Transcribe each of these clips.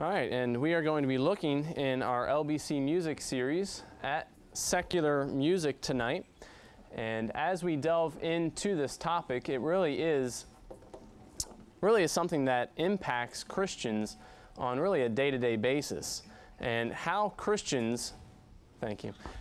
All right, and we are going to be looking in our LBC music series at secular music tonight. And as we delve into this topic, it really is something that impacts Christians on really a day-to-day basis. And how Christians,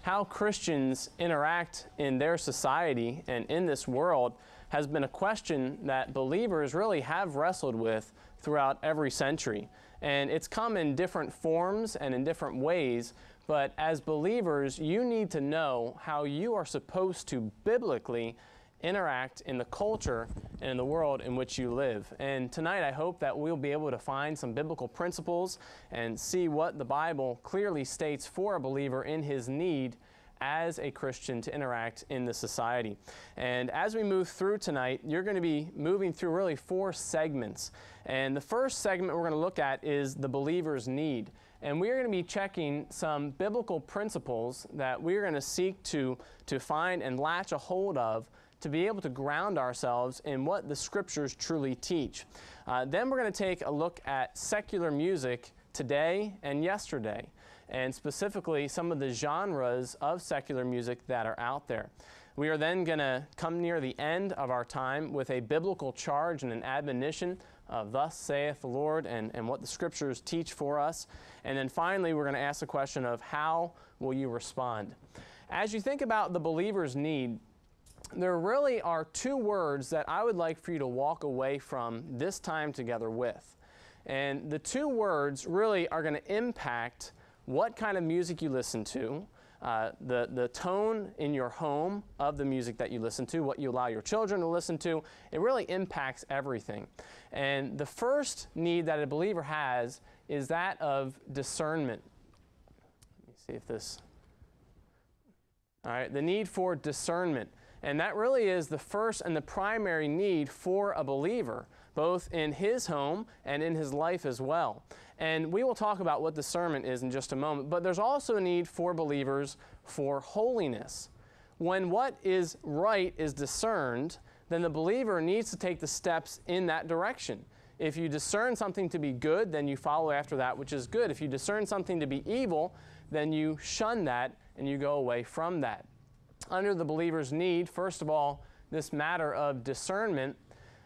how Christians interact in their society and in this world has been a question that believers really have wrestled with throughout every century. And it's come in different forms and in different ways, but as believers, you need to know how you are supposed to biblically interact in the culture and in the world in which you live. And tonight I hope that we'll be able to find some biblical principles and see what the Bible clearly states for a believer in his need as a Christian to interact in the society. And as we move through tonight, you're going to be moving through really 4 segments. And the first segment we're going to look at is the believer's need. And we're going to be checking some biblical principles that we're going to seek to find and latch a hold of to be able to ground ourselves in what the Scriptures truly teach. Then we're going to take a look at secular music today and yesterday, and specifically some of the genres of secular music that are out there. We are then going to come near the end of our time with a biblical charge and an admonition of thus saith the Lord and what the Scriptures teach for us. And then finally, we're going to ask the question of how will you respond? As you think about the believer's need, there really are 2 words that I would like for you to walk away from this time together with. And the 2 words really are going to impact what kind of music you listen to, the tone in your home of the music that you listen to, what you allow your children to listen to. It really impacts everything. And the first need that a believer has is that of discernment. Let me see if this... All right, the need for discernment. And that really is the first and the primary need for a believer, both in his home and in his life as well. And we will talk about what discernment is in just a moment, but there's also a need for believers for holiness. When what is right is discerned, then the believer needs to take the steps in that direction. If you discern something to be good, then you follow after that which is good. If you discern something to be evil, then you shun that and you go away from that. Under the believer's need, first of all, this matter of discernment.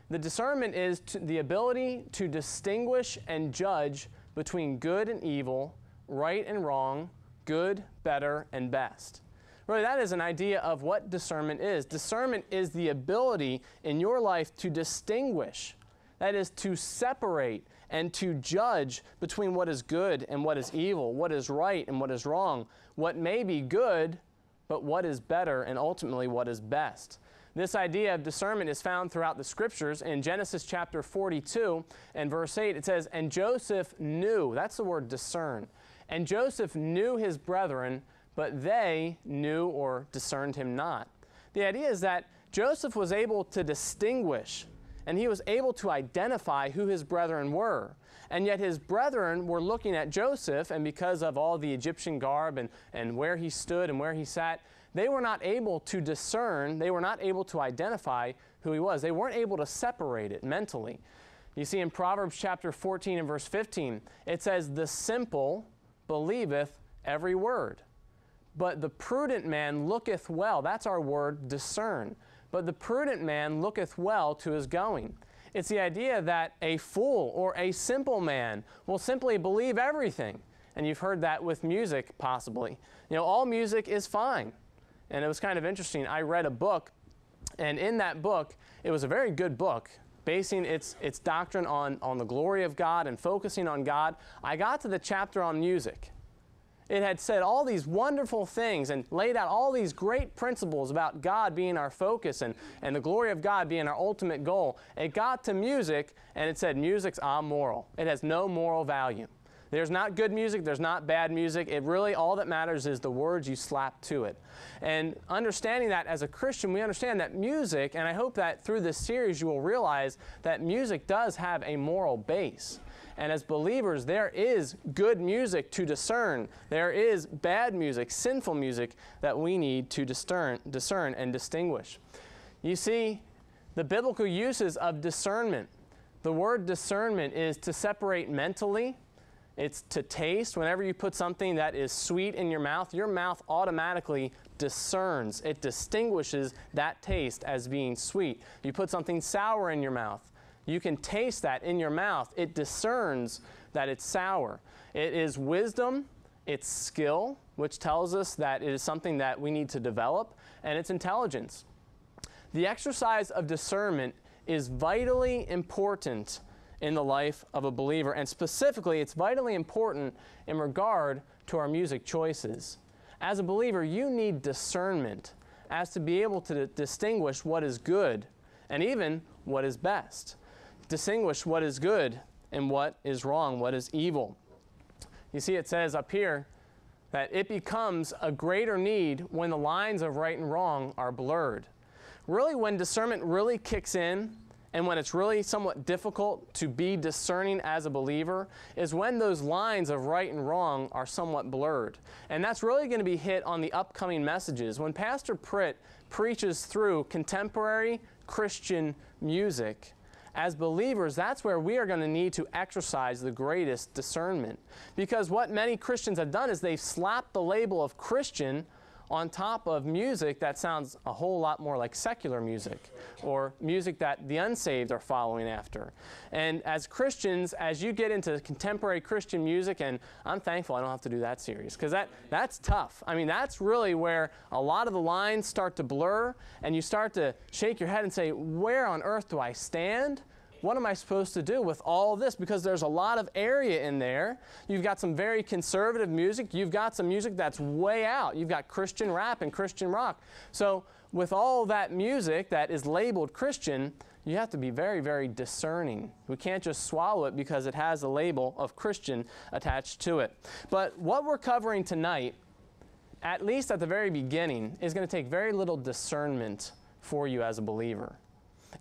The discernment is the ability to distinguish and judge between good and evil, right and wrong, good, better, and best. Really, that is an idea of what discernment is. Discernment is the ability in your life to distinguish, that is, to separate and to judge between what is good and what is evil, what is right and what is wrong, what may be good, but what is better, and ultimately what is best. This idea of discernment is found throughout the Scriptures. In Genesis chapter 42 and verse 8, it says, "And Joseph knew," that's the word discern, "and Joseph knew his brethren, but they knew or discerned him not." The idea is that Joseph was able to distinguish, and he was able to identify who his brethren were. And yet his brethren were looking at Joseph, and because of all the Egyptian garb and where he stood and where he sat, they were not able to discern, they were not able to identify who he was. They weren't able to separate it mentally. You see in Proverbs chapter 14 and verse 15, it says, "The simple believeth every word, but the prudent man looketh well." That's our word, discern. "But the prudent man looketh well to his going." It's the idea that a fool or a simple man will simply believe everything. And you've heard that with music, possibly. You know, all music is fine. And it was kind of interesting. I read a book, and in that book, it was a very good book, basing its doctrine on the glory of God and focusing on God. I got to the chapter on music. It had said all these wonderful things and laid out all these great principles about God being our focus and the glory of God being our ultimate goal. It got to music, and it said music's amoral. It has no moral value. There's not good music, there's not bad music. It really, all that matters is the words you slap to it. And understanding that as a Christian, we understand that music, and I hope that through this series you will realize that music does have a moral base. And as believers, there is good music to discern. There is bad music, sinful music that we need to discern and distinguish. You see, the biblical uses of discernment. The word discernment is to separate mentally It's to taste. Whenever you put something that is sweet in your mouth automatically discerns. It distinguishes that taste as being sweet. You put something sour in your mouth, you can taste that in your mouth. It discerns that it's sour. It is wisdom, it's skill, which tells us that it is something that we need to develop, and it's intelligence. The exercise of discernment is vitally important in the life of a believer, and specifically, it's vitally important in regard to our music choices. As a believer, you need discernment as to be able to distinguish what is good and even what is best. Distinguish what is good and what is wrong, what is evil. You see, it says up here that it becomes a greater need when the lines of right and wrong are blurred. Really, when discernment really kicks in, and when it's really somewhat difficult to be discerning as a believer, is when those lines of right and wrong are somewhat blurred. And that's really going to be hit on the upcoming messages. When Pastor Pritt preaches through contemporary Christian music, as believers, that's where we are going to need to exercise the greatest discernment. Because what many Christians have done is they've slapped the label of Christian on top of music that sounds a whole lot more like secular music, or music that the unsaved are following after. And as Christians, as you get into contemporary Christian music, and I'm thankful I don't have to do that series, because that's tough. I mean, that's really where a lot of the lines start to blur, and you start to shake your head and say, where on earth do I stand? What am I supposed to do with all this? Because there's a lot of area in there. You've got some very conservative music. You've got some music that's way out. You've got Christian rap and Christian rock. So with all that music that is labeled Christian, you have to be very, very discerning. We can't just swallow it because it has a label of Christian attached to it. But what we're covering tonight, at least at the very beginning, is going to take very little discernment for you as a believer.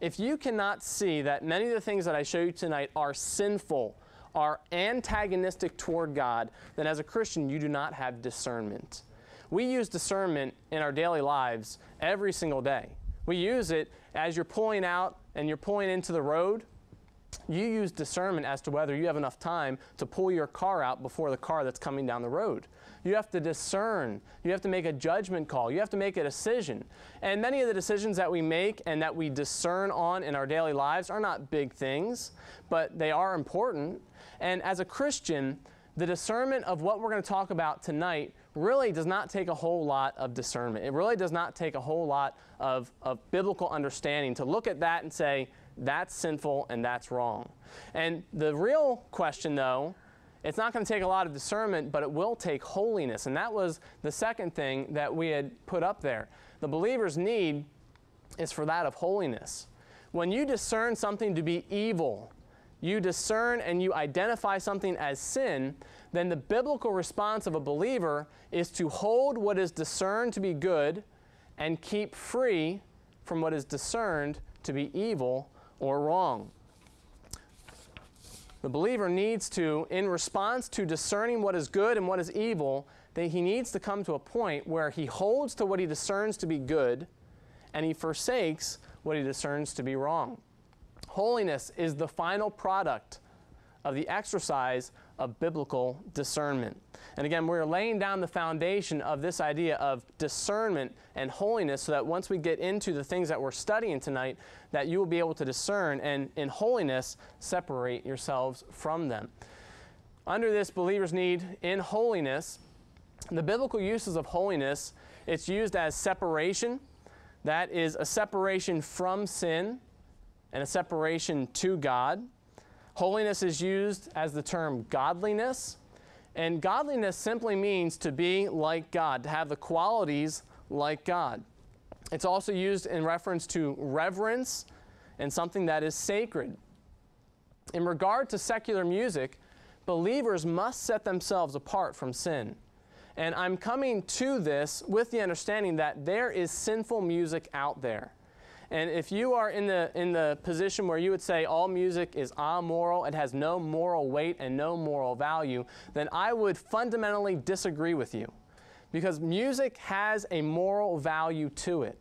If you cannot see that many of the things that I show you tonight are sinful, are antagonistic toward God, then as a Christian, you do not have discernment. We use discernment in our daily lives every single day. We use it as you're pulling out and you're pulling into the road. You use discernment as to whether you have enough time to pull your car out before the car that's coming down the road. You have to discern. You have to make a judgment call. You have to make a decision. And many of the decisions that we make and that we discern on in our daily lives are not big things, but they are important. And as a Christian, the discernment of what we're going to talk about tonight really does not take a whole lot of discernment. It really does not take a whole lot of biblical understanding to look at that and say, that's sinful and that's wrong. And the real question, though, it's not going to take a lot of discernment, but it will take holiness. And that was the second thing that we had put up there. The believer's need is for that of holiness. When you discern something to be evil, you discern and you identify something as sin, then the biblical response of a believer is to hold what is discerned to be good and keep free from what is discerned to be evil or wrong. The believer needs to, in response to discerning what is good and what is evil, that he needs to come to a point where he holds to what he discerns to be good and he forsakes what he discerns to be wrong. Holiness is the final product of the exercise of biblical discernment. And again, we're laying down the foundation of this idea of discernment and holiness so that once we get into the things that we're studying tonight, that you will be able to discern and in holiness separate yourselves from them. Under this believer's need in holiness, the biblical uses of holiness, it's used as separation. That is a separation from sin and a separation to God. Holiness is used as the term godliness, and godliness simply means to be like God, to have the qualities like God. It's also used in reference to reverence and something that is sacred. In regard to secular music, believers must set themselves apart from sin. And I'm coming to this with the understanding that there is sinful music out there. And if you are in the position where you would say all music is amoral, it has no moral weight and no moral value, then I would fundamentally disagree with you. Because music has a moral value to it.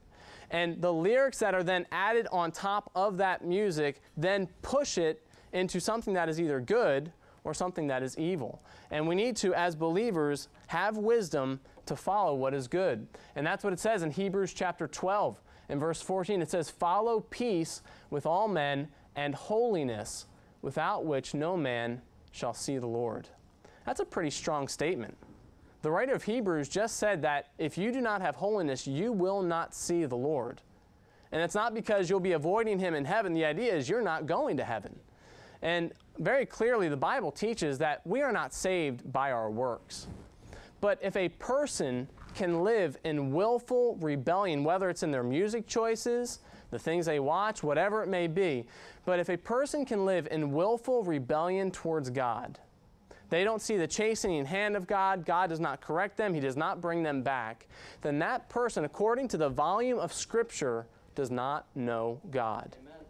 And the lyrics that are then added on top of that music then push it into something that is either good or something that is evil. And we need to, as believers, have wisdom to follow what is good. And that's what it says in Hebrews chapter 12. In verse 14, it says, "Follow peace with all men and holiness, without which no man shall see the Lord." That's a pretty strong statement. The writer of Hebrews just said that if you do not have holiness, you will not see the Lord. And it's not because you'll be avoiding him in heaven. The idea is you're not going to heaven. And very clearly, the Bible teaches that we are not saved by our works. But if a person can live in willful rebellion, whether it's in their music choices, the things they watch, whatever it may be, but if a person can live in willful rebellion towards God, they don't see the chastening hand of God, God does not correct them, he does not bring them back, then that person, according to the volume of Scripture, does not know God. Amen.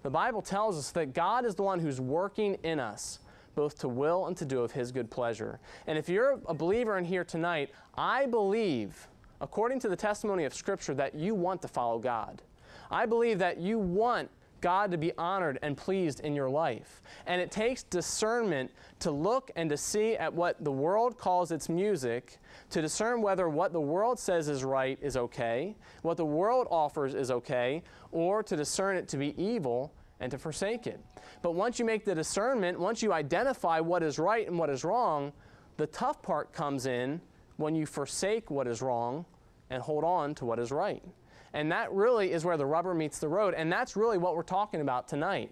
The Bible tells us that God is the one who's working in us, both to will and to do of his good pleasure. And if you're a believer in here tonight, I believe, according to the testimony of Scripture, that you want to follow God. I believe that you want God to be honored and pleased in your life. And it takes discernment to look and to see at what the world calls its music, to discern whether what the world says is right is okay, what the world offers is okay, or to discern it to be evil and to forsake it. But once you make the discernment, once you identify what is right and what is wrong, the tough part comes in when you forsake what is wrong and hold on to what is right. And that really is where the rubber meets the road, and that's really what we're talking about tonight.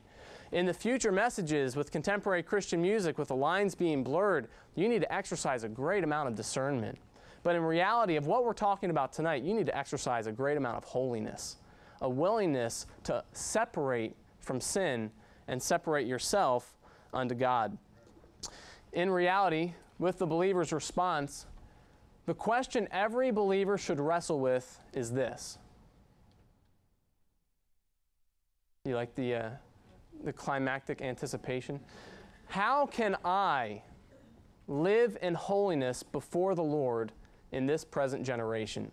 In the future messages with contemporary Christian music, with the lines being blurred, you need to exercise a great amount of discernment. But in reality of what we're talking about tonight, you need to exercise a great amount of holiness, a willingness to separate from sin and separate yourself unto God. In reality, with the believer's response, the question every believer should wrestle with is this. You like the climactic anticipation? How can I live in holiness before the Lord in this present generation?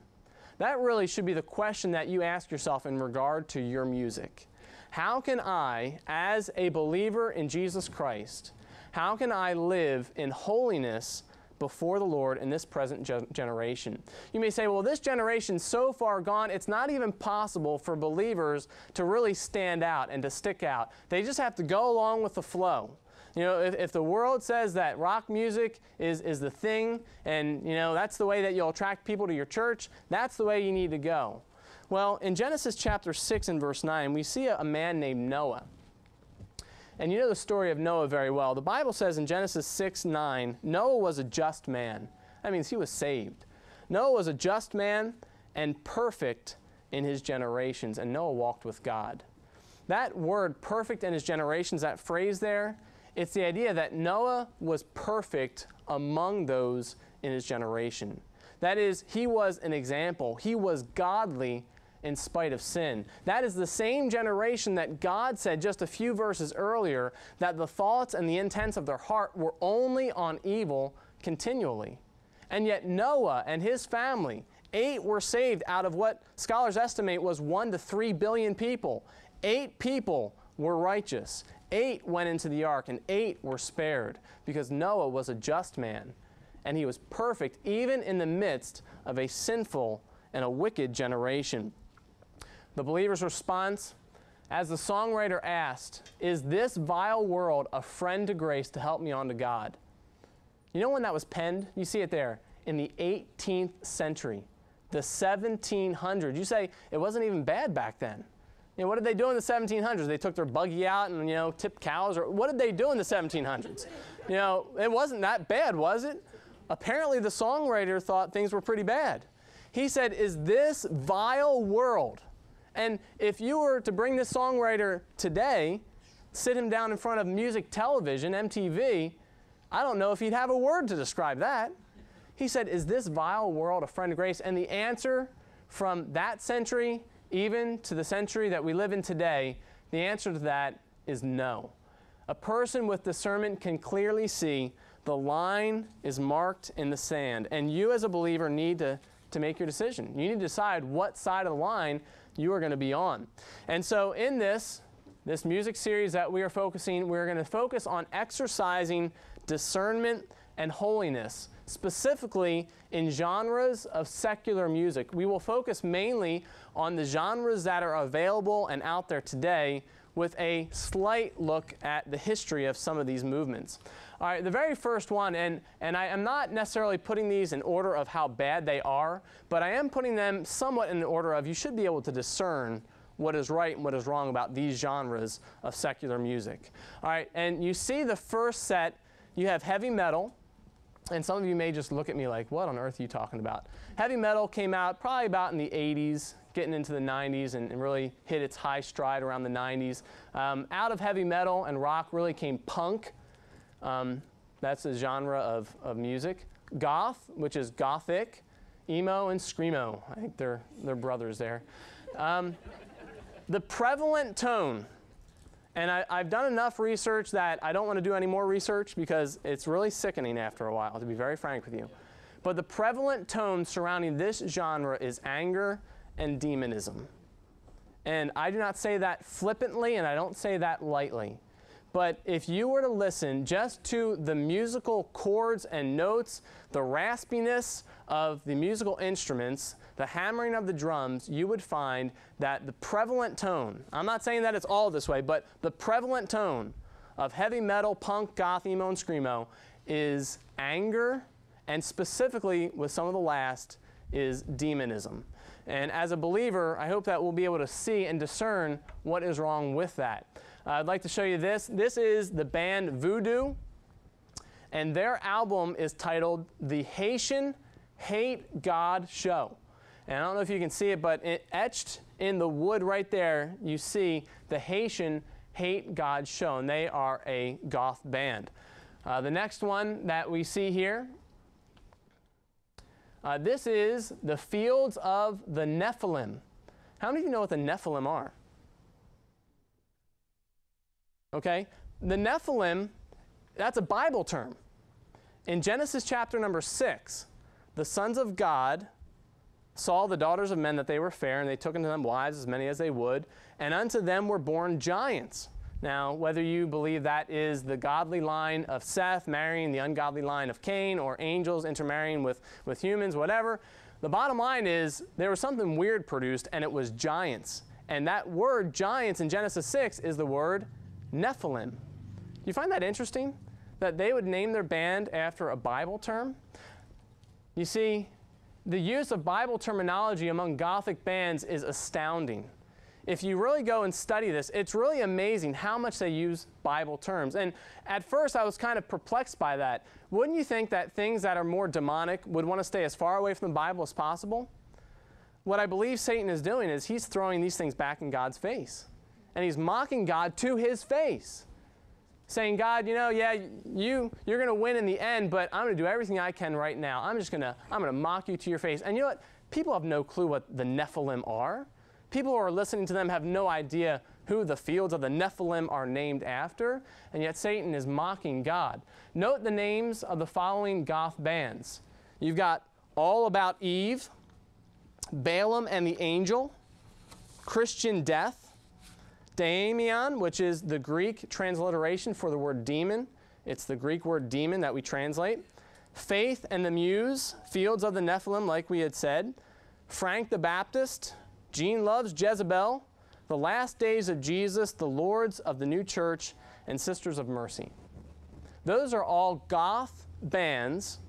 That really should be the question that you ask yourself in regard to your music. How can I, as a believer in Jesus Christ, how can I live in holiness before the Lord in this present generation? You may say, well, this generation's so far gone, it's not even possible for believers to really stand out and to stick out. They just have to go along with the flow. You know, if the world says that rock music is the thing, and, you know, that's the way that you'll attract people to your church, that's the way you need to go. Well, in Genesis chapter 6 and verse 9, we see a man named Noah. And you know the story of Noah very well. The Bible says in Genesis 6:9, Noah was a just man. That means he was saved. Noah was a just man and perfect in his generations, and Noah walked with God. That word, perfect in his generations, that phrase there, it's the idea that Noah was perfect among those in his generation. That is, he was an example. He was godly in spite of sin. That is the same generation that God said just a few verses earlier that the thoughts and the intents of their heart were only on evil continually. And yet Noah and his family, 8 were saved out of what scholars estimate was 1 to 3 billion people. 8 people were righteous. 8 went into the ark, and 8 were spared because Noah was a just man, and he was perfect even in the midst of a sinful and a wicked generation. The believer's response, as the songwriter asked, is this vile world a friend to grace to help me on to God? You know when that was penned? You see it there, in the 18th century, the 1700s. You say, it wasn't even bad back then. You know, what did they do in the 1700s? They took their buggy out and, you know, tipped cows, or what did they do in the 1700s? You know, it wasn't that bad, was it? Apparently the songwriter thought things were pretty bad. He said, is this vile world? And if you were to bring this songwriter today, sit him down in front of music television, MTV, I don't know if he'd have a word to describe that. He said, is this vile world a friend of grace? And the answer from that century, even to the century that we live in today, the answer to that is no. A person with discernment can clearly see the line is marked in the sand, and you as a believer need to make your decision. You need to decide what side of the line you are going to be on. And so in this music series that we're going to focus on exercising discernment, and holiness, specifically in genres of secular music. We will focus mainly on the genres that are available and out there today, with a slight look at the history of some of these movements. All right, the very first one, and I am not necessarily putting these in order of how bad they are, but I am putting them somewhat in the order of you should be able to discern what is right and what is wrong about these genres of secular music. All right, and you see the first set, you have heavy metal, and some of you may just look at me like, what on earth are you talking about? Heavy metal came out probably about in the 80s, getting into the 90s, and really hit its high stride around the 90s. Out of heavy metal and rock really came punk. That's a genre of music. Goth, which is gothic, emo, and screamo. I think they're brothers there. The prevalent tone, and I've done enough research that I don't want to do any more research because it's really sickening after a while, to be very frank with you. But the prevalent tone surrounding this genre is anger and demonism. And I do not say that flippantly, and I don't say that lightly. But if you were to listen just to the musical chords and notes, the raspiness of the musical instruments, the hammering of the drums, you would find that the prevalent tone, I'm not saying that it's all this way, but the prevalent tone of heavy metal, punk, goth, emo, and screamo is anger, and specifically with some of the last is demonism. And as a believer, I hope that we'll be able to see and discern what is wrong with that. I'd like to show you this. This is the band Voodoo, and their album is titled The Haitian Hate God Show. And I don't know if you can see it, but etched in the wood right there, you see the Haitian Hate God Show, and they are a goth band. The next one that we see here, this is the Fields of the Nephilim. How many of you know what the Nephilim are? Okay, the Nephilim, that's a Bible term. In Genesis chapter number 6, the sons of God saw the daughters of men that they were fair, and they took unto them wives, as many as they would, and unto them were born giants. Now, whether you believe that is the godly line of Seth marrying the ungodly line of Cain, or angels intermarrying with humans, whatever, the bottom line is there was something weird produced, and it was giants. And that word giants in Genesis 6 is the word Nephilim. Do you find that interesting? That they would name their band after a Bible term? You see, the use of Bible terminology among Gothic bands is astounding. If you really go and study this, it's really amazing how much they use Bible terms. And at first I was kind of perplexed by that. Wouldn't you think that things that are more demonic would want to stay as far away from the Bible as possible? What I believe Satan is doing is he's throwing these things back in God's face. And he's mocking God to his face, saying, God, you know, yeah, you're going to win in the end, but I'm going to do everything I can right now. I'm going to mock you to your face. And you know what? People have no clue what the Nephilim are. People who are listening to them have no idea who the Fields of the Nephilim are named after, and yet Satan is mocking God. Note the names of the following goth bands. You've got All About Eve, Balaam and the Angel, Christian Death, Daimion, which is the Greek transliteration for the word demon. It's the Greek word demon that we translate. Faith and the Muse, Fields of the Nephilim, like we had said. Frank the Baptist, Gene Loves Jezebel, The Last Days of Jesus, The Lords of the New Church, and Sisters of Mercy. Those are all goth bands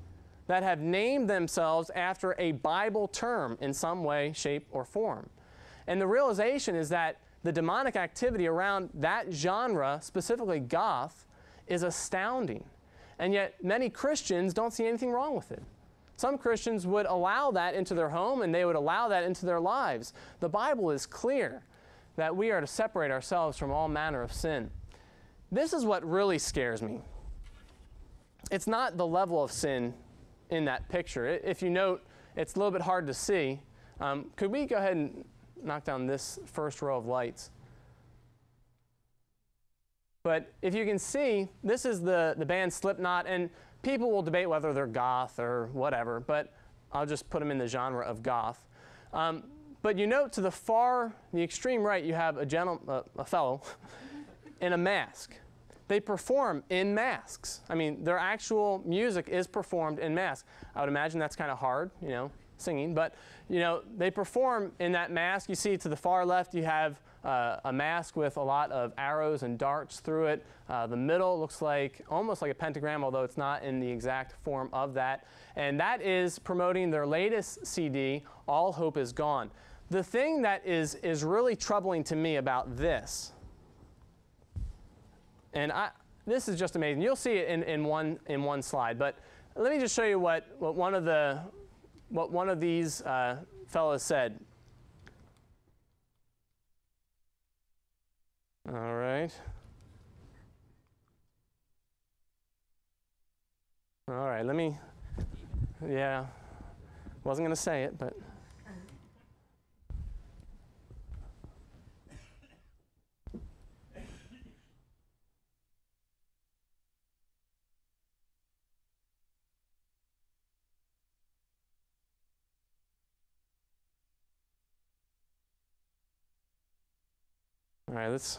that have named themselves after a Bible term in some way, shape, or form. And the realization is that the demonic activity around that genre, specifically goth, is astounding. And yet many Christians don't see anything wrong with it. Some Christians would allow that into their home, and they would allow that into their lives. The Bible is clear that we are to separate ourselves from all manner of sin. This is what really scares me. It's not the level of sin in that picture. If you note, it's a little bit hard to see. Could we go ahead and knock down this first row of lights? But if you can see, this is the band Slipknot, and people will debate whether they're goth or whatever, but I'll just put them in the genre of goth. But you note to the extreme right, you have a fellow in a mask. they perform in masks. I mean, their actual music is performed in masks. I would imagine that's kind of hard, you know, singing, but, you know, they perform in that mask. You see to the far left, you have a mask with a lot of arrows and darts through it. The middle looks like almost like a pentagram, although it's not in the exact form of that. And that is promoting their latest CD, All Hope Is Gone. The thing that is really troubling to me about this, and this is just amazing. You'll see it in one slide, but let me just show you what one of these fellows said. All right. All right, let me, yeah, wasn't going to say it, but. All right, let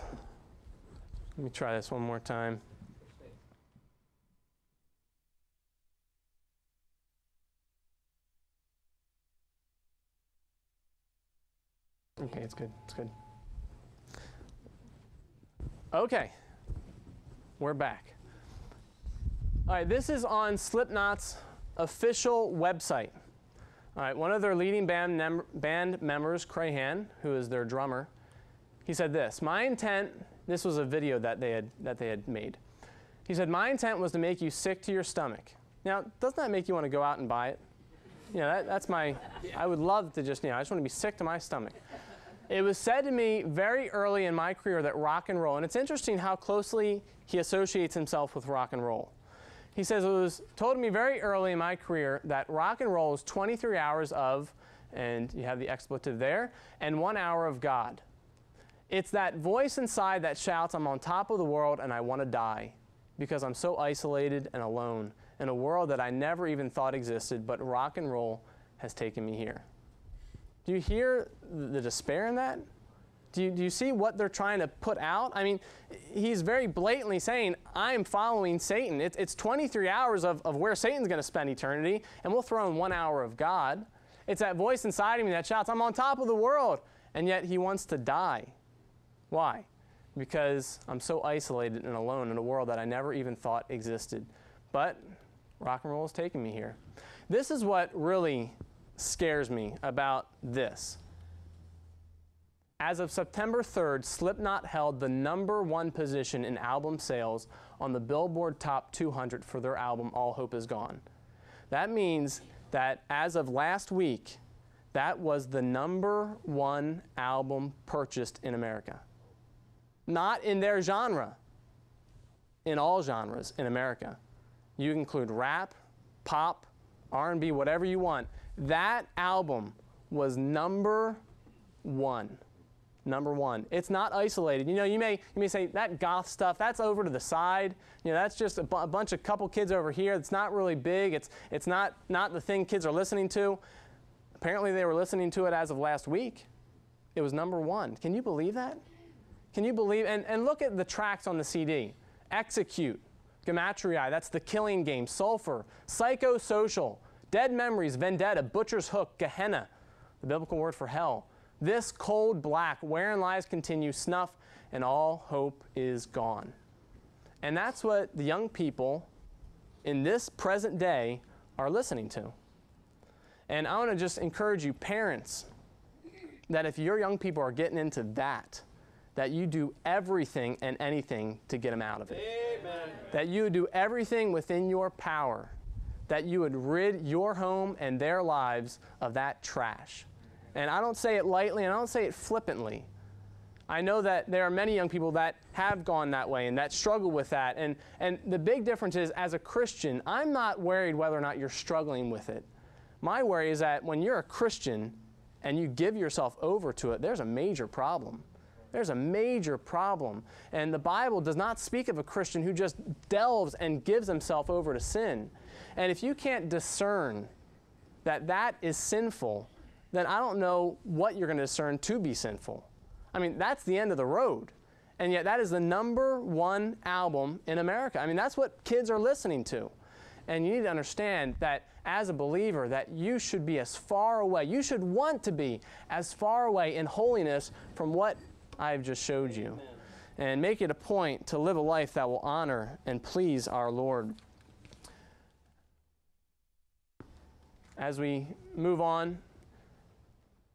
me try this one more time. Okay, it's good, it's good. Okay, we're back. All right, this is on Slipknot's official website. All right, one of their leading band members, Crahan, who is their drummer, he said this: "My intent," this was a video that they had made. He said, "My intent was to make you sick to your stomach." Now, doesn't that make you want to go out and buy it? You know, that's my, I would love to just, you know, I just want to be sick to my stomach. It was said to me very early in my career that rock and roll, and it's interesting how closely he associates himself with rock and roll. He says, it was told to me very early in my career that rock and roll is 23 hours of, and you have the expletive there, and 1 hour of God. It's that voice inside that shouts, I'm on top of the world and I want to die because I'm so isolated and alone in a world that I never even thought existed, but rock and roll has taken me here. Do you hear the despair in that? Do you see what they're trying to put out? I mean, he's very blatantly saying, I'm following Satan. It's 23 hours of where Satan's going to spend eternity, and we'll throw in 1 hour of God. It's that voice inside of me that shouts, I'm on top of the world, and yet he wants to die. Why? Because I'm so isolated and alone in a world that I never even thought existed. But rock and roll has taken me here. This is what really scares me about this. As of September 3rd, Slipknot held the #1 position in album sales on the Billboard Top 200 for their album All Hope Is Gone. That means that as of last week, that was the #1 album purchased in America. Not in their genre, in all genres in America. You include rap, pop, R&B, whatever you want. That album was #1. #1. It's not isolated. You know, you may say that goth stuff, that's over to the side. You know, that's just a bunch of couple kids over here. It's not really big. It's not the thing kids are listening to. Apparently they were listening to it as of last week. It was #1. Can you believe that? Can you believe? And look at the tracks on the CD. Execute, Gematria, that's the Killing Game, Sulfur, Psychosocial, Dead Memories, Vendetta, Butcher's Hook, Gehenna, the biblical word for hell. This Cold Black, Wherein Lies Continue, Snuff, and All Hope Is Gone. And that's what the young people in this present day are listening to. And I want to just encourage you, parents, that if your young people are getting into that you do everything and anything to get them out of it. Amen. That you would do everything within your power, that you would rid your home and their lives of that trash. And I don't say it lightly, and I don't say it flippantly. I know that there are many young people that have gone that way and that struggle with that. And the big difference is, as a Christian, I'm not worried whether or not you're struggling with it. My worry is that when you're a Christian and you give yourself over to it, there's a major problem. There's a major problem. And the Bible does not speak of a Christian who just delves and gives himself over to sin. And if you can't discern that that is sinful, then I don't know what you're going to discern to be sinful. I mean, that's the end of the road. And yet that is the #1 album in America. I mean, that's what kids are listening to. And you need to understand that as a believer, that you should be as far away, you should want to be as far away in holiness from what I've just showed you. Amen. And make it a point to live a life that will honor and please our Lord. As we move on,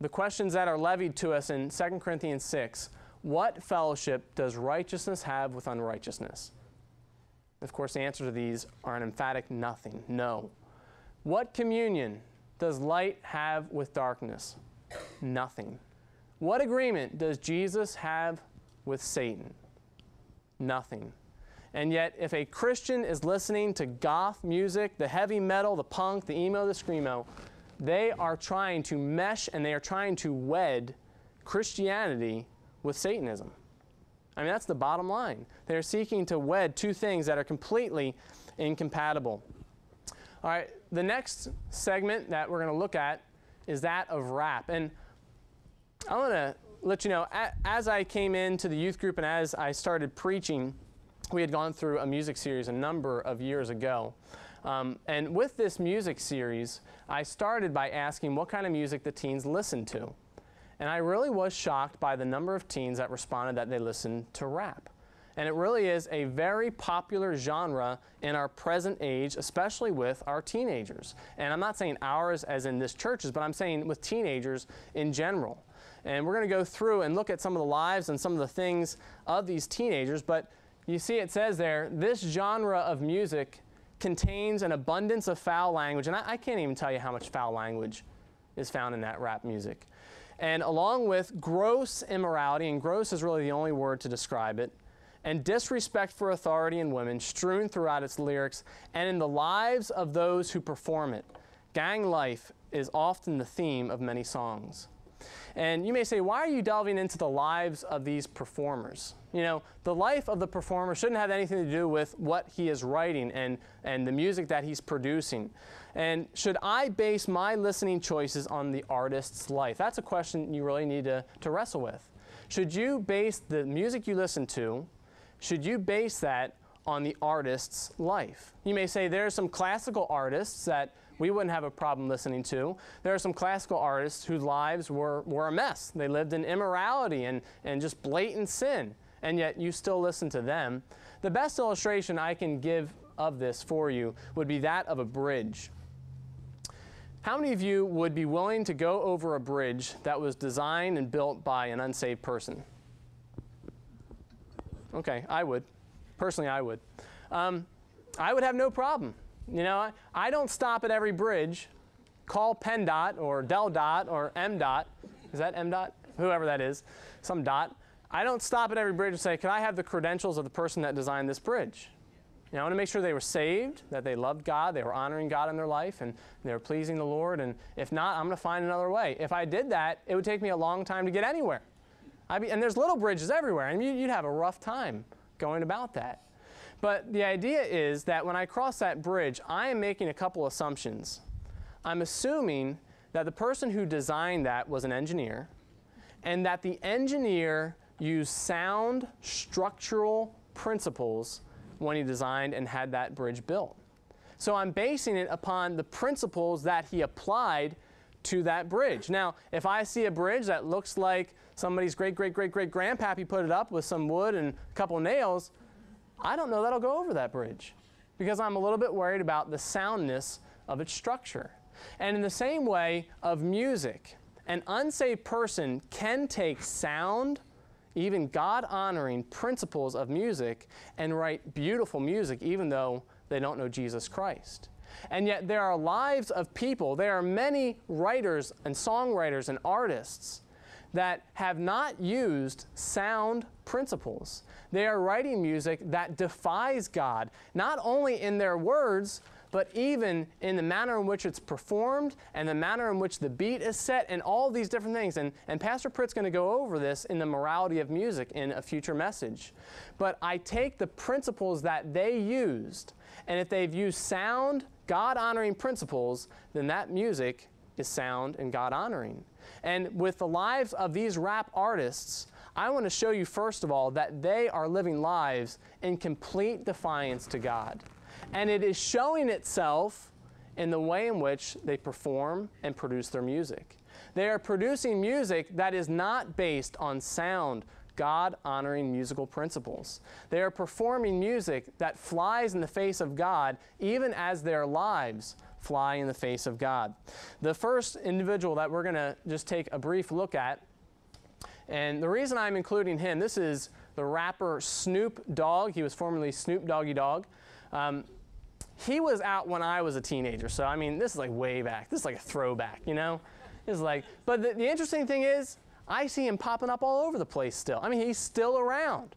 the questions that are levied to us in 2 Corinthians 6, what fellowship does righteousness have with unrighteousness? Of course, the answer to these are an emphatic nothing, no. What communion does light have with darkness? Nothing. What agreement does Jesus have with Satan? Nothing. And yet, if a Christian is listening to goth music, the heavy metal, the punk, the emo, the screamo, they are trying to mesh and they are trying to wed Christianity with Satanism. I mean, that's the bottom line. They're seeking to wed two things that are completely incompatible. All right, the next segment that we're going to look at is that of rap. And I want to let you know, as I came into the youth group and as I started preaching, we had gone through a music series a number of years ago. And with this music series, I started by asking what kind of music the teens listened to. And I really was shocked by the number of teens that responded that they listened to rap. And it really is a very popular genre in our present age, especially with our teenagers. And I'm not saying ours as in this church's, but I'm saying with teenagers in general. And we're going to go through and look at some of the lives and some of the things of these teenagers. But you see it says there, this genre of music contains an abundance of foul language. And I can't even tell you how much foul language is found in that rap music. And along with gross immorality, and gross is really the only word to describe it, and disrespect for authority in women strewn throughout its lyrics and in the lives of those who perform it. Gang life is often the theme of many songs. And you may say, why are you delving into the lives of these performers? You know, the life of the performer shouldn't have anything to do with what he is writing and the music that he's producing. And should I base my listening choices on the artist's life? That's a question you really need to wrestle with. Should you base the music you listen to, should you base that on the artist's life? You may say there are some classical artists that we wouldn't have a problem listening to. There are some classical artists whose lives were a mess. They lived in immorality and just blatant sin, and yet you still listen to them. The best illustration I can give of this for you would be that of a bridge. How many of you would be willing to go over a bridge that was designed and built by an unsaved person? Okay, I would. Personally, I would. I would have no problem. You know, I don't stop at every bridge, call PennDOT or DelDOT or MDOT. Is that MDOT? Whoever that is, some dot. I don't stop at every bridge and say, can I have the credentials of the person that designed this bridge? You know, I want to make sure they were saved, that they loved God, they were honoring God in their life, and they were pleasing the Lord. And if not, I'm going to find another way. If I did that, it would take me a long time to get anywhere. And there's little bridges everywhere. I mean, you'd have a rough time going about that. But the idea is that when I cross that bridge, I am making a couple assumptions. I'm assuming that the person who designed that was an engineer, and that the engineer used sound structural principles when he designed and had that bridge built. So I'm basing it upon the principles that he applied to that bridge. Now, if I see a bridge that looks like somebody's great-great-great-great-grandpappy put it up with some wood and a couple nails, I don't know that I'll go over that bridge because I'm a little bit worried about the soundness of its structure. And in the same way of music, an unsaved person can take sound, even God-honoring principles of music and write beautiful music even though they don't know Jesus Christ. And yet there are lives of people, there are many writers and songwriters and artists that have not used sound principles. They are writing music that defies God, not only in their words, but even in the manner in which it's performed and the manner in which the beat is set and all these different things. And Pastor Pritt's going to go over this in the morality of music in a future message. But I take the principles that they used, and if they've used sound, God-honoring principles, then that music is sound and God-honoring. And with the lives of these rap artists, I want to show you, first of all, that they are living lives in complete defiance to God. And it is showing itself in the way in which they perform and produce their music. They are producing music that is not based on sound, God-honoring musical principles. They are performing music that flies in the face of God, even as their lives fly in the face of God. The first individual that we're going to just take a brief look at, and the reason I'm including him, this is the rapper Snoop Dogg. He was formerly Snoop Doggy Dogg. He was out when I was a teenager, so I mean, this is like way back. This is like a throwback, you know? It's like, but the interesting thing is, I see him popping up all over the place still. I mean, he's still around.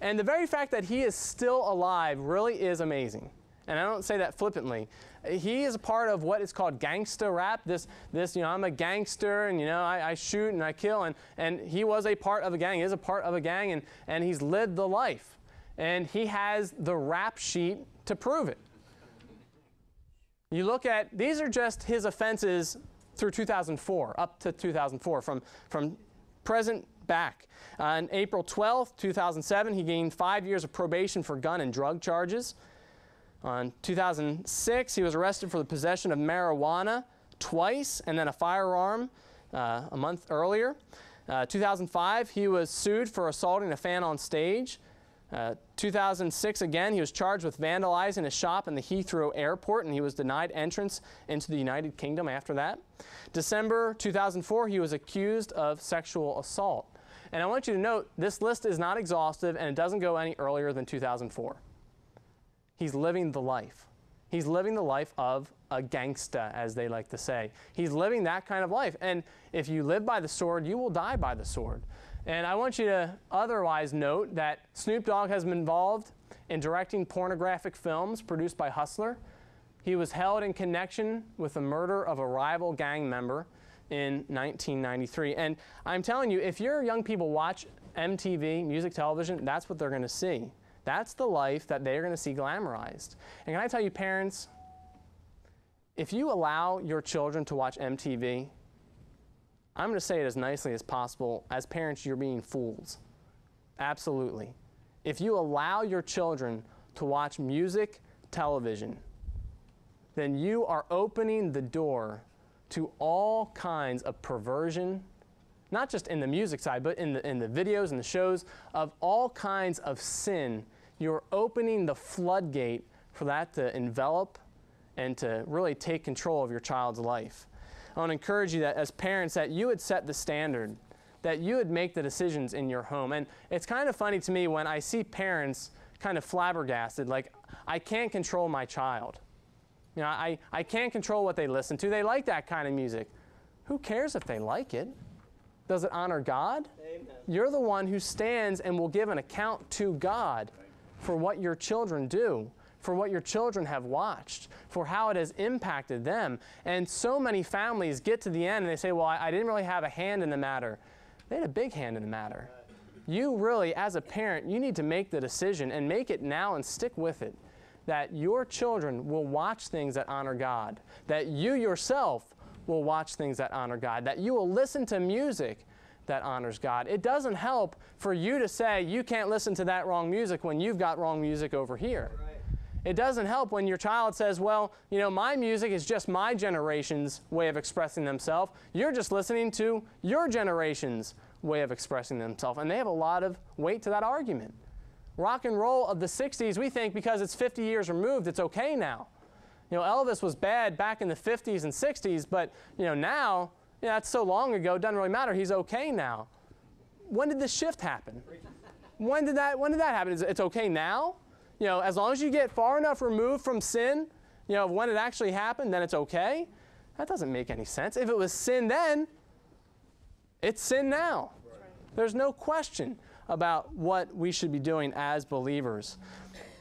And the very fact that he is still alive really is amazing. And I don't say that flippantly. He is a part of what is called gangsta rap. This, you know, I'm a gangster, and, you know, I shoot and I kill. And he was a part of a gang. He is a part of a gang, and he's lived the life. And he has the rap sheet to prove it. You look at, these are just his offenses through 2004, up to 2004, from present back. On April 12th, 2007, he gained 5 years of probation for gun and drug charges. On 2006, he was arrested for the possession of marijuana twice and then a firearm a month earlier. 2005, he was sued for assaulting a fan on stage. 2006, again, he was charged with vandalizing a shop in the Heathrow Airport, and he was denied entrance into the United Kingdom after that. December 2004, he was accused of sexual assault. And I want you to note, this list is not exhaustive, and it doesn't go any earlier than 2004. He's living the life. He's living the life of a gangsta, as they like to say. He's living that kind of life. And if you live by the sword, you will die by the sword. And I want you to otherwise note that Snoop Dogg has been involved in directing pornographic films produced by Hustler. He was held in connection with the murder of a rival gang member in 1993. And I'm telling you, if your young people watch MTV, music television, that's what they're going to see. That's the life that they're going to see glamorized. And can I tell you, parents, if you allow your children to watch MTV, I'm going to say it as nicely as possible, as parents, you're being fools. Absolutely. If you allow your children to watch music television, then you are opening the door to all kinds of perversion, not just in the music side, but in the videos and the shows of all kinds of sin. You're opening the floodgate for that to envelop and to really take control of your child's life. I want to encourage you that as parents that you would set the standard, that you would make the decisions in your home. And it's kind of funny to me when I see parents kind of flabbergasted, like, I can't control my child. You know, I can't control what they listen to. They like that kind of music. Who cares if they like it? Does it honor God? Amen. You're the one who stands and will give an account to God for what your children do, for what your children have watched, for how it has impacted them. And so many families get to the end and they say, well, I didn't really have a hand in the matter. They had a big hand in the matter. You really, as a parent, you need to make the decision and make it now and stick with it, that your children will watch things that honor God, that you yourself will watch things that honor God, that you will listen to music that honors God. It doesn't help for you to say you can't listen to that wrong music when you've got wrong music over here. Right. It doesn't help when your child says, well, you know, my music is just my generation's way of expressing themselves. You're just listening to your generation's way of expressing themselves. And they have a lot of weight to that argument. Rock and roll of the 60s, we think because it's 50 years removed, it's okay now. You know, Elvis was bad back in the 50s and 60s, but, you know, now, you know, that's so long ago, it doesn't really matter. He's okay now. When did this shift happen? When did that happen? It's okay now? You know, as long as you get far enough removed from sin, you know, when it actually happened, then it's okay? That doesn't make any sense. If it was sin then, it's sin now. Right. There's no question about what we should be doing as believers.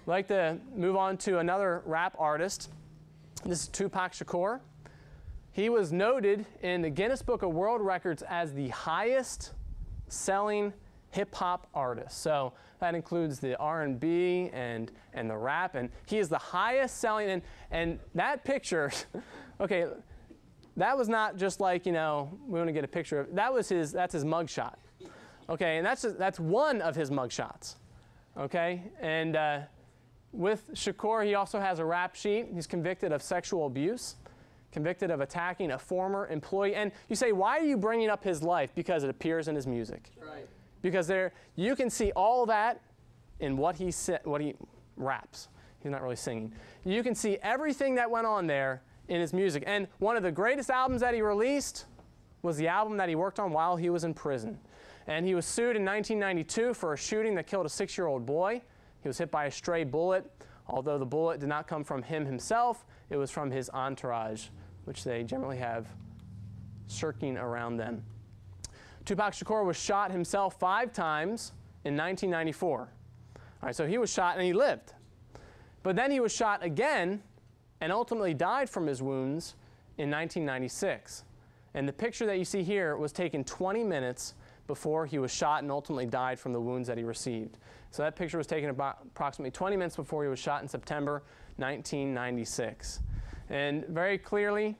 I'd like to move on to another rap artist. This is Tupac Shakur. He was noted in the Guinness Book of World Records as the highest selling hip-hop artist. So that includes the R&B and the rap, and he is the highest selling, and that picture, okay, that was not just like, you know, we want to get a picture of, that's his mugshot. Okay, and that's one of his mugshots. Okay, and with Shakur, he also has a rap sheet. He's convicted of sexual abuse, convicted of attacking a former employee. And you say, why are you bringing up his life? Because it appears in his music. Right. Because you can see all that in what he raps. He's not really singing. You can see everything that went on there in his music. And one of the greatest albums that he released was the album that he worked on while he was in prison. And he was sued in 1992 for a shooting that killed a 6-year-old boy. He was hit by a stray bullet. Although the bullet did not come from him himself, it was from his entourage, which they generally have circling around them. Tupac Shakur was shot himself 5 times in 1994. All right, so he was shot and he lived. But then he was shot again and ultimately died from his wounds in 1996. And the picture that you see here was taken 20 minutes before he was shot and ultimately died from the wounds that he received. So that picture was taken about approximately 20 minutes before he was shot in September 1996. And very clearly,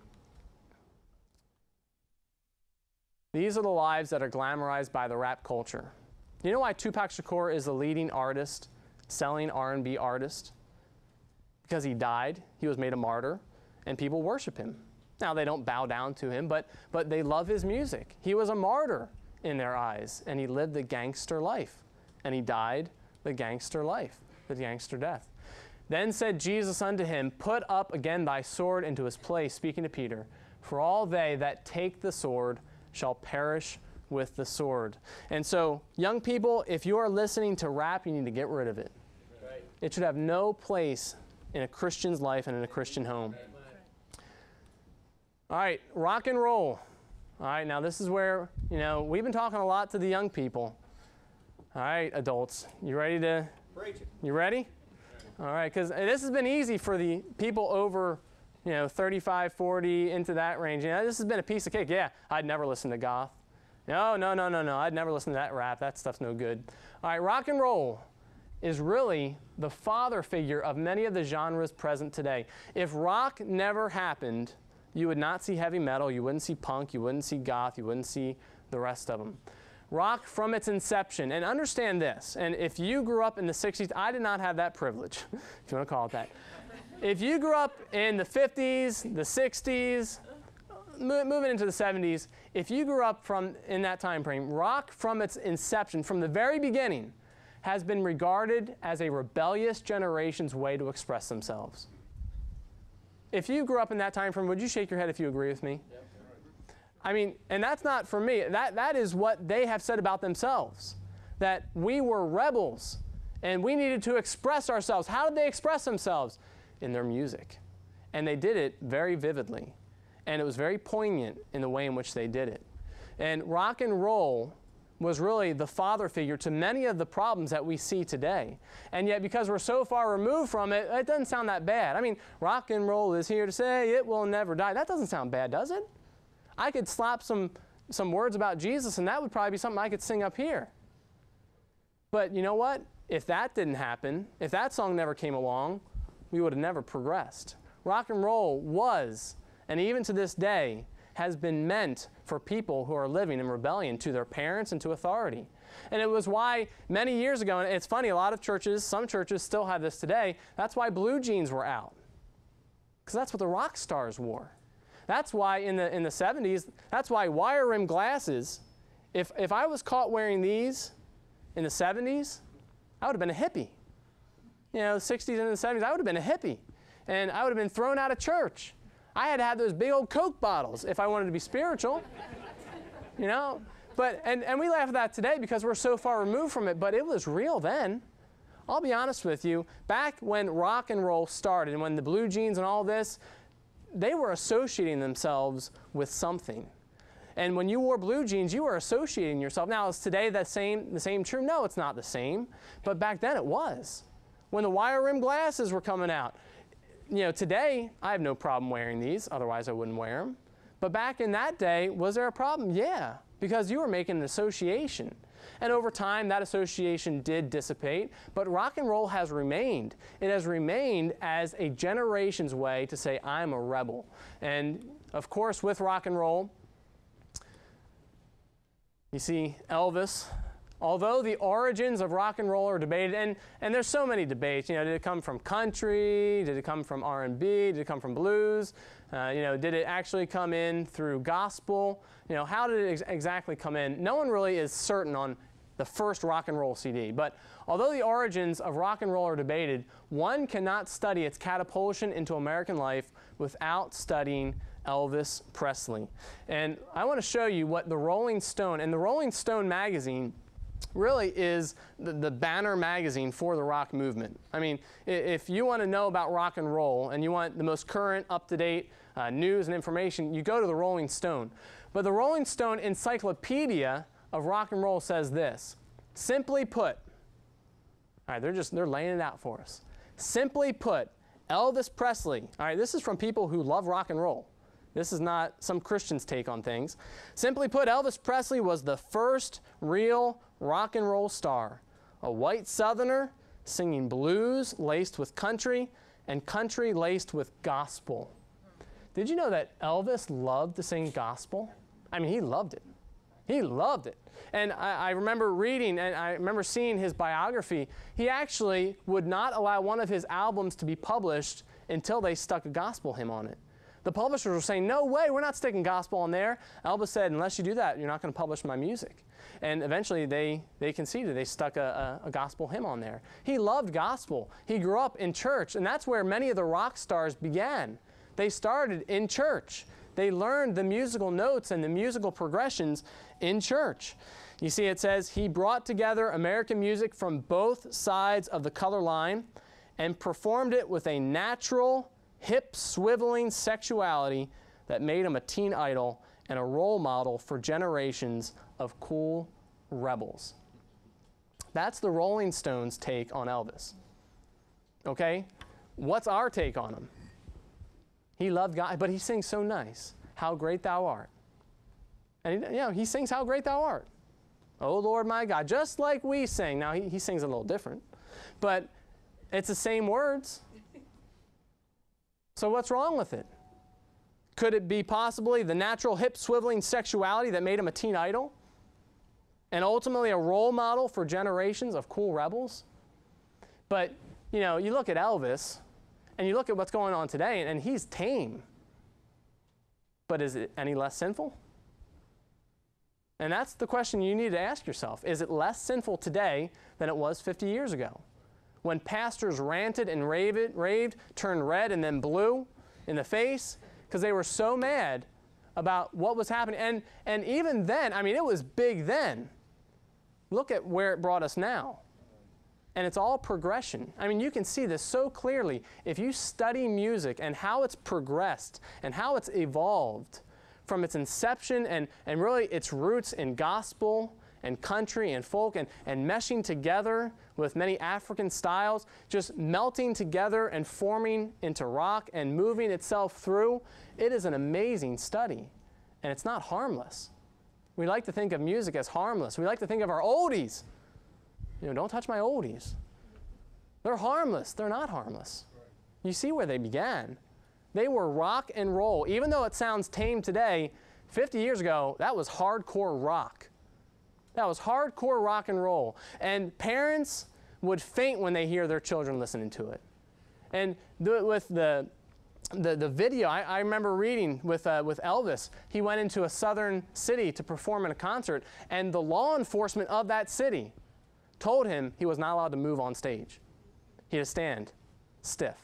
these are the lives that are glamorized by the rap culture. You know why Tupac Shakur is the leading artist, selling R&B artist? Because he died, he was made a martyr, and people worship him. Now, they don't bow down to him, but they love his music. He was a martyr in their eyes, and he lived the gangster life. And he died the gangster life, the gangster death. Then said Jesus unto him, put up again thy sword into his place, speaking to Peter, for all they that take the sword shall perish with the sword. And so, young people, if you are listening to rap, you need to get rid of it. Right. It should have no place in a Christian's life and in a Christian home. All right, rock and roll. All right, now this is where, we've been talking a lot to the young people. All right, adults, you ready to? Preach it. You ready? All right, because this has been easy for the people over, 35, 40, into that range. This has been a piece of cake. Yeah, I'd never listen to goth. No, I'd never listen to that rap. That stuff's no good. All right, rock and roll is really the father figure of many of the genres present today. If rock never happened, you would not see heavy metal, you wouldn't see punk, you wouldn't see goth, you wouldn't see the rest of them. Rock from its inception, and understand this, and if you grew up in the 60s, I did not have that privilege, if you want to call it that. If you grew up in the 50s, the 60s, moving into the 70s, if you grew up in that time frame, rock from its inception, from the very beginning, has been regarded as a rebellious generation's way to express themselves. If you grew up in that time frame, would you shake your head if you agree with me? Yep. I mean, and that's not for me. That is what they have said about themselves, that we were rebels and we needed to express ourselves. How did they express themselves? In their music. And they did it very vividly. And it was very poignant in the way in which they did it. And rock and roll was really the father figure to many of the problems that we see today. And yet, because we're so far removed from it, it doesn't sound that bad. I mean, rock and roll is here to say it will never die. That doesn't sound bad, does it? I could slap some words about Jesus, and that would probably be something I could sing up here. But you know what? If that didn't happen, if that song never came along, we would have never progressed. Rock and roll was, and even to this day, has been meant for people who are living in rebellion to their parents and to authority. And it was why many years ago, and it's funny, a lot of churches, some churches still have this today, that's why blue jeans were out. Because that's what the rock stars wore. That's why in the 70s, that's why wire rim glasses, if I was caught wearing these in the 70s, I would have been a hippie. The 60s and the 70s, I would have been a hippie. And I would have been thrown out of church. I had to have those big old Coke bottles if I wanted to be spiritual, But, and we laugh at that today because we're so far removed from it, but it was real then. I'll be honest with you, back when rock and roll started and when the blue jeans and all this, they were associating themselves with something. And when you wore blue jeans, you were associating yourself. Now, is today the same true? No, it's not the same. But back then it was. When the wire rim glasses were coming out, today, I have no problem wearing these, otherwise I wouldn't wear them. But back in that day, was there a problem? Yeah, because you were making an association. And over time, that association did dissipate, but rock and roll has remained. It has remained as a generation's way to say, I'm a rebel. And of course, with rock and roll, you see Elvis although the origins of rock and roll are debated, and there's so many debates, did it come from country? Did it come from R&B? Did it come from blues? Did it actually come in through gospel? How did it exactly come in? No one really is certain on the first rock and roll CD. But although the origins of rock and roll are debated, one cannot study its catapultation into American life without studying Elvis Presley. And I want to show you what the Rolling Stone, and the Rolling Stone magazine really is the banner magazine for the rock movement. I mean, if you want to know about rock and roll and you want the most current, up-to-date news and information, you go to the Rolling Stone. But the Rolling Stone Encyclopedia of Rock and Roll says this: simply put, all right, they're laying it out for us. Simply put, Elvis Presley, all right, this is from people who love rock and roll. This is not some Christian's take on things. Simply put, Elvis Presley was the first real rock and roll star, a white Southerner singing blues laced with country and country laced with gospel. Did you know that Elvis loved to sing gospel? I mean, he loved it. He loved it. And I remember reading, and I remember seeing his biography. He actually would not allow one of his albums to be published until they stuck a gospel hymn on it. The publishers were saying, no way, we're not sticking gospel on there. Elvis said, unless you do that, you're not going to publish my music. And eventually they conceded. They stuck a gospel hymn on there. He loved gospel. He grew up in church, and that's where many of the rock stars began. They started in church. They learned the musical notes and the musical progressions in church. You see, it says, he brought together American music from both sides of the color line and performed it with a natural, hip-swiveling sexuality that made him a teen idol and a role model for generations of cool rebels. That's the Rolling Stones' take on Elvis. Okay? What's our take on him? He loved God, but he sings so nice. How great thou art. And he sings how great thou art. Oh Lord my God, just like we sing. Now he sings a little different, but it's the same words. So what's wrong with it? Could it be possibly the natural hip-swiveling sexuality that made him a teen idol? And ultimately a role model for generations of cool rebels? But, you look at Elvis, and you look at what's going on today, and he's tame. But is it any less sinful? And that's the question you need to ask yourself. Is it less sinful today than it was 50 years ago? When pastors ranted and raved, turned red and then blue in the face, because they were so mad about what was happening. And even then, I mean, it was big then. Look at where it brought us now. And it's all progression. I mean, you can see this so clearly if you study music and how it's progressed and how it's evolved from its inception and really its roots in gospel and country and folk and meshing together with many African styles, just melting together and forming into rock and moving itself through. It is an amazing study, and it's not harmless. We like to think of music as harmless. We like to think of our oldies. Don't touch my oldies. They're harmless. They're not harmless. You see where they began. They were rock and roll. Even though it sounds tame today, 50 years ago, that was hardcore rock. That was hardcore rock and roll. And parents would faint when they hear their children listening to it. And with the video, I remember reading with Elvis. He went into a southern city to perform in a concert, and the law enforcement of that city told him he was not allowed to move on stage. He had to stand stiff.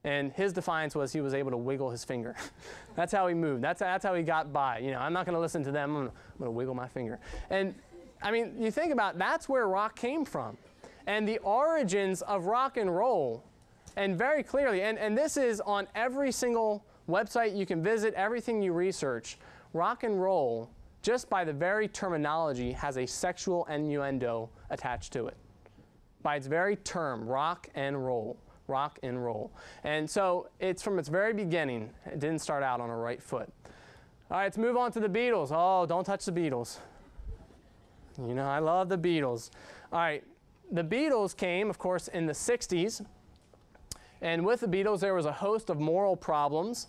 And his defiance was he was able to wiggle his finger. That's how he moved. That's how he got by. I'm not going to listen to them. I'm going to wiggle my finger. And, I mean, you think about it, that's where rock came from. And the origins of rock and roll, and very clearly, and this is on every single website you can visit, everything you research, rock and roll, just by the very terminology, has a sexual innuendo attached to it. By its very term, rock and roll. Rock and roll. And so it's from its very beginning. It didn't start out on a right foot. All right, let's move on to the Beatles. Oh, don't touch the Beatles. I love the Beatles. All right, the Beatles came, of course, in the 60s. And with the Beatles, there was a host of moral problems.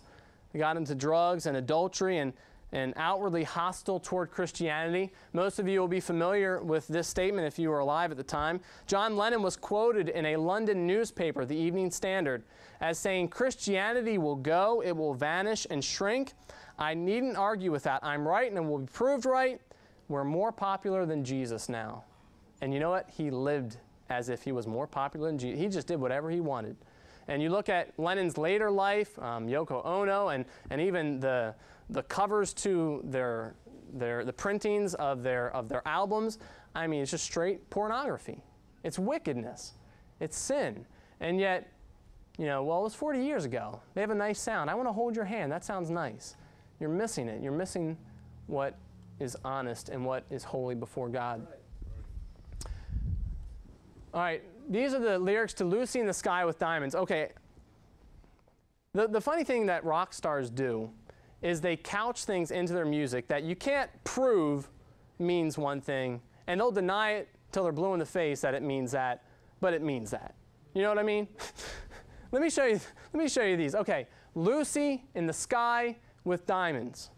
They got into drugs and adultery, and and outwardly hostile toward Christianity. Most of you will be familiar with this statement if you were alive at the time. John Lennon was quoted in a London newspaper, the Evening Standard, as saying, "Christianity will go, it will vanish and shrink. I needn't argue with that. I'm right and it will be proved right. We're more popular than Jesus now." And you know what? He lived as if he was more popular than Jesus. He just did whatever he wanted. And you look at Lennon's later life, Yoko Ono, and even the covers to the printings of their albums. I mean, it's just straight pornography. It's wickedness. It's sin. And yet, well, it was 40 years ago. They have a nice sound. I want to hold your hand. That sounds nice. You're missing it. You're missing what is honest and what is holy before God. All right, these are the lyrics to "Lucy in the Sky with Diamonds." Okay, the funny thing that rock stars do is they couch things into their music that you can't prove means one thing, and they'll deny it till they're blue in the face that it means that, but it means that. You know what I mean? Let me show you these. Okay, "Lucy in the Sky with Diamonds."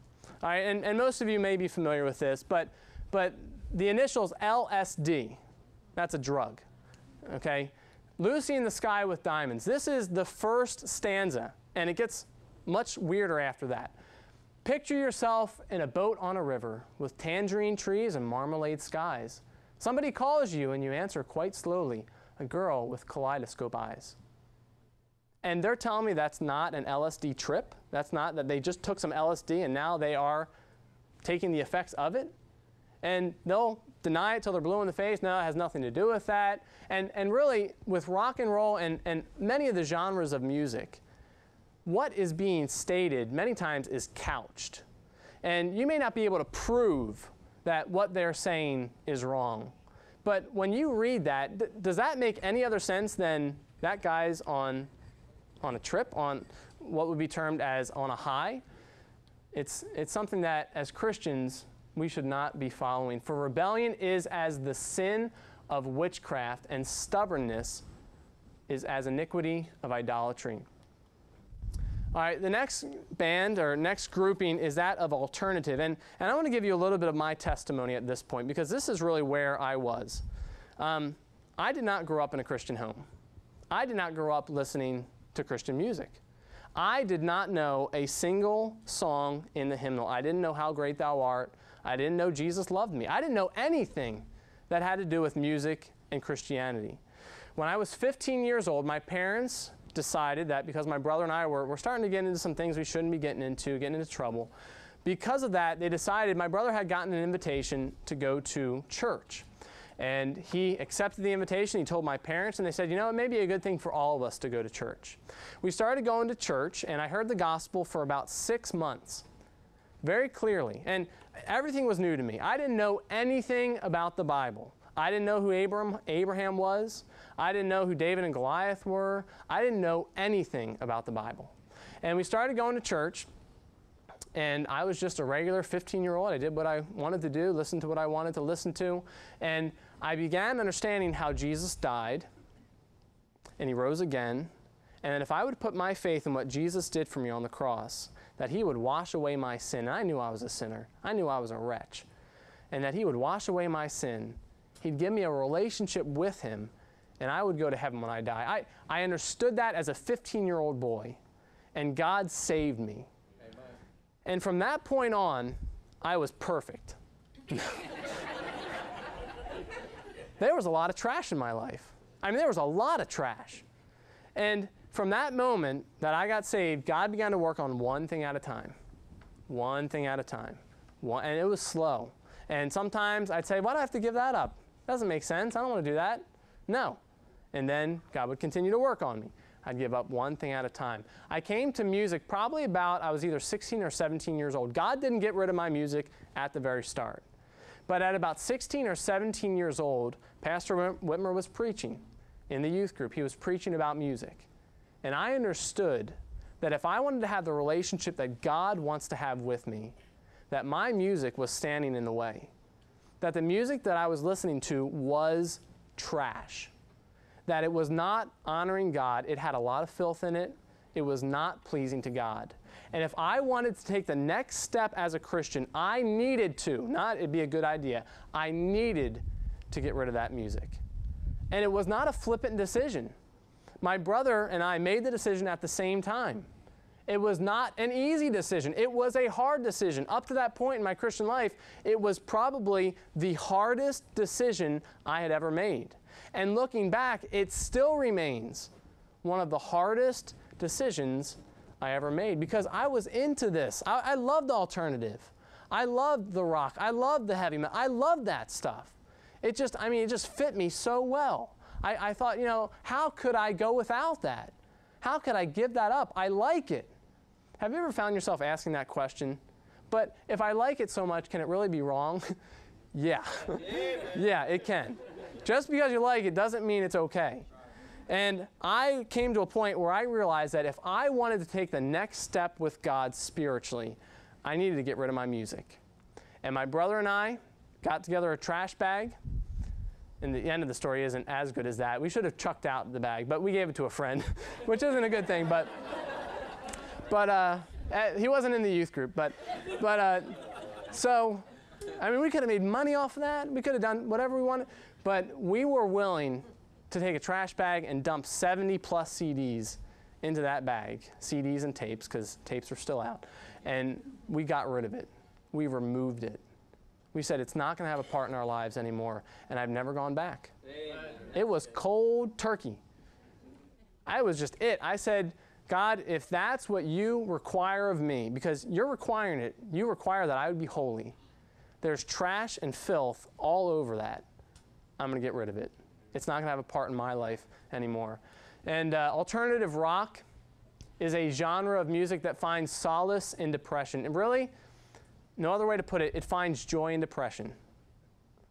All right, and most of you may be familiar with this, but the initials LSD, that's a drug. Okay, "Lucy in the Sky with Diamonds." This is the first stanza, and it gets much weirder after that. "Picture yourself in a boat on a river with tangerine trees and marmalade skies. Somebody calls you and you answer quite slowly, a girl with kaleidoscope eyes." And they're telling me that's not an LSD trip? That's not that they just took some LSD and now they are taking the effects of it? And they'll deny it till they're blue in the face. No, it has nothing to do with that. And really, with rock and roll and many of the genres of music, what is being stated many times is couched. And you may not be able to prove that what they're saying is wrong. But when you read that, does that make any other sense than that guy's on a trip, on what would be termed as on a high? It's something that, as Christians, we should not be following. "For rebellion is as the sin of witchcraft, and stubbornness is as iniquity of idolatry." All right, the next band or next grouping is that of alternative. And I want to give you a little bit of my testimony at this point, because this is really where I was. I did not grow up in a Christian home. I did not grow up listening to Christian music. I did not know a single song in the hymnal. I didn't know "How Great Thou Art." I didn't know "Jesus Loved Me." I didn't know anything that had to do with music and Christianity. When I was 15 years old, my parents decided that because my brother and I were starting to get into some things we shouldn't be getting into trouble. Because of that, they decided, my brother had gotten an invitation to go to church. And he accepted the invitation. He told my parents, and they said, it may be a good thing for all of us to go to church. We started going to church, and I heard the gospel for about 6 months, very clearly. And everything was new to me. I didn't know anything about the Bible. I didn't know who Abraham was. I didn't know who David and Goliath were. I didn't know anything about the Bible. And we started going to church, and I was just a regular 15-year-old. I did what I wanted to do, listened to what I wanted to listen to, and I began understanding how Jesus died, and he rose again, and that if I would put my faith in what Jesus did for me on the cross, that he would wash away my sin. And I knew I was a sinner. I knew I was a wretch. And that he would wash away my sin. He'd give me a relationship with him, and I would go to heaven when I die. I understood that as a 15-year-old boy, and God saved me. Amen. And from that point on, I was perfect. There was a lot of trash in my life. I mean, there was a lot of trash. And from that moment that I got saved, God began to work on one thing at a time. One thing at a time. And it was slow. And sometimes I'd say, why do I have to give that up? Doesn't make sense. I don't want to do that. No. And then God would continue to work on me. I'd give up one thing at a time. I came to music probably about, I was either 16 or 17 years old. God didn't get rid of my music at the very start. But at about 16 or 17 years old, Pastor Whitmer was preaching in the youth group. He was preaching about music. And I understood that if I wanted to have the relationship that God wants to have with me, that my music was standing in the way. That the music that I was listening to was trash. That it was not honoring God. It had a lot of filth in it. It was not pleasing to God. And if I wanted to take the next step as a Christian, I needed to, not it'd be a good idea, I needed to get rid of that music. And it was not a flippant decision. My brother and I made the decision at the same time. It was not an easy decision. It was a hard decision. Up to that point in my Christian life, it was probably the hardest decision I had ever made. And looking back, it still remains one of the hardest decisions I ever made because I was into this. I loved the alternative. I loved the rock. I loved the heavy metal. I loved that stuff. It just fit me so well. I thought, how could I go without that? How could I give that up? I like it. Have you ever found yourself asking that question? But if I like it so much, can it really be wrong? Yeah. Yeah, it can. Just because you like it doesn't mean it's okay. And I came to a point where I realized that if I wanted to take the next step with God spiritually, I needed to get rid of my music. And my brother and I got together a trash bag. And the end of the story isn't as good as that. We should have chucked out the bag, but we gave it to a friend, which isn't a good thing. But he wasn't in the youth group. So, we could have made money off of that. We could have done whatever we wanted. But we were willing to take a trash bag and dump 70-plus CDs into that bag, CDs and tapes, because tapes are still out. And we got rid of it. We removed it. We said it's not going to have a part in our lives anymore, and I've never gone back. Amen. It was cold turkey. I was just it. I said, God, if that's what you require of me, because you're requiring it, you require that I would be holy. There's trash and filth all over that. I'm going to get rid of it. It's not going to have a part in my life anymore. And alternative rock is a genre of music that finds solace in depression. And really, no other way to put it, it finds joy in depression.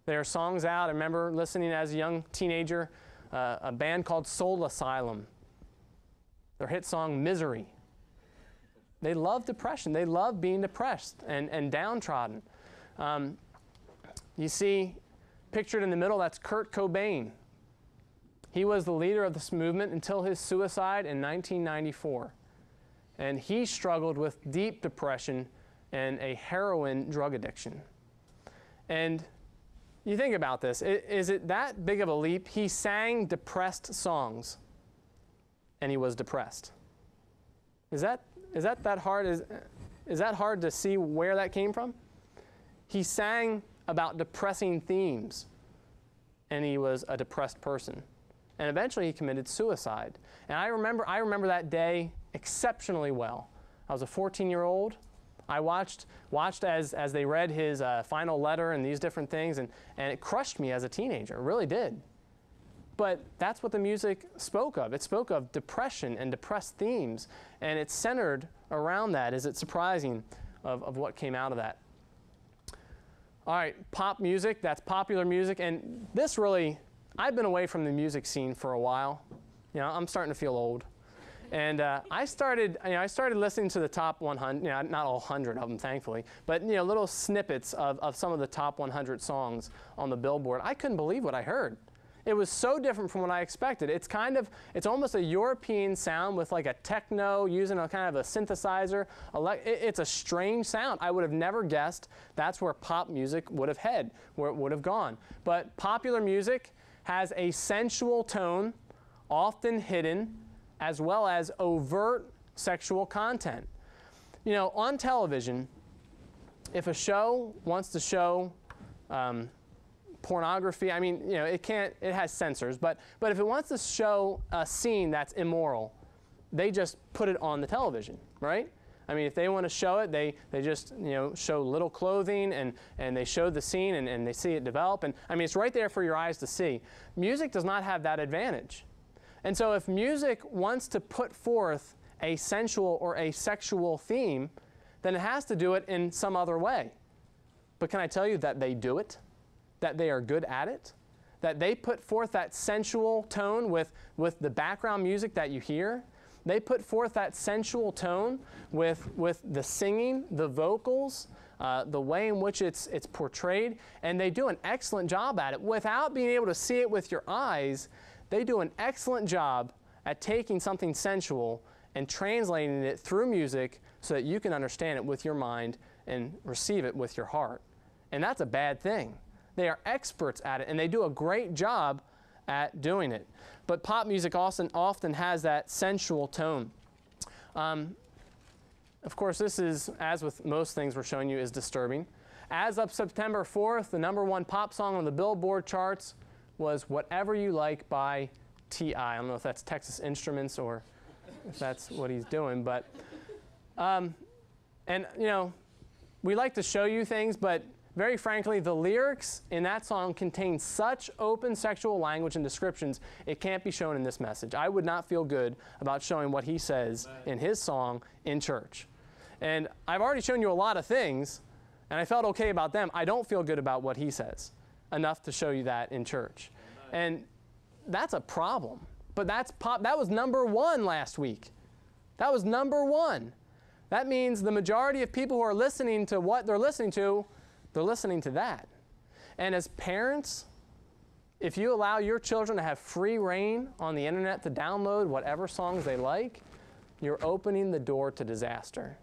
There are songs out. I remember listening as a young teenager, a band called Soul Asylum. Their hit song, Misery. They love depression. They love being depressed and downtrodden. You see, pictured in the middle, that's Kurt Cobain. He was the leader of this movement until his suicide in 1994. And he struggled with deep depression and a heroin drug addiction. And you think about this. Is it that big of a leap? He sang depressed songs, and he was depressed. Is that hard? Is that hard to see where that came from? He sang about depressing themes, and he was a depressed person. And eventually he committed suicide. And I remember that day exceptionally well. I was a 14-year-old. I watched as they read his final letter and these different things, and it crushed me as a teenager. It really did. But that's what the music spoke of. It spoke of depression and depressed themes, and it's centered around that. Is it surprising of what came out of that? All right, pop music, that's popular music, and this really, I've been away from the music scene for a while. I'm starting to feel old. And I started listening to the top 100, not all 100 of them, thankfully, but little snippets of some of the top 100 songs on the Billboard. I couldn't believe what I heard. It was so different from what I expected. It's almost a European sound with like a techno, using a kind of a synthesizer. It's a strange sound. I would have never guessed that's where pop music would have headed, where it would have gone. But popular music has a sensual tone, often hidden, as well as overt sexual content. On television, if a show wants to show pornography, it has censors, but if it wants to show a scene that's immoral, they just put it on the television, right? If they want to show it, they just show little clothing and they show the scene and they see it develop, and it's right there for your eyes to see. Music does not have that advantage. And so if music wants to put forth a sensual or a sexual theme, then it has to do it in some other way. But can I tell you that they do it? That they are good at it? That they put forth that sensual tone with the background music that you hear? They put forth that sensual tone with the singing, the vocals, the way in which it's portrayed, and they do an excellent job at it. Without being able to see it with your eyes, they do an excellent job at taking something sensual and translating it through music so that you can understand it with your mind and receive it with your heart. And that's a bad thing. They are experts at it, and they do a great job at doing it. But pop music often has that sensual tone. Of course, this is, as with most things we're showing you, is disturbing. As of September 4th, the #1 pop song on the Billboard charts was Whatever You Like by T.I. I don't know if that's Texas Instruments or if that's what he's doing, but, and you know, we like to show you things, but very frankly, the lyrics in that song contain such open sexual language and descriptions, it can't be shown in this message. I would not feel good about showing what he says in his song in church. And I've already shown you a lot of things, and I felt okay about them. I don't feel good about what he says enough to show you that in church. And that's a problem. But that's pop. That was #1 last week. That was #1. That means the majority of people who are listening to what they're listening to that. And as parents, if you allow your children to have free reign on the internet to download whatever songs they like, you're opening the door to disaster.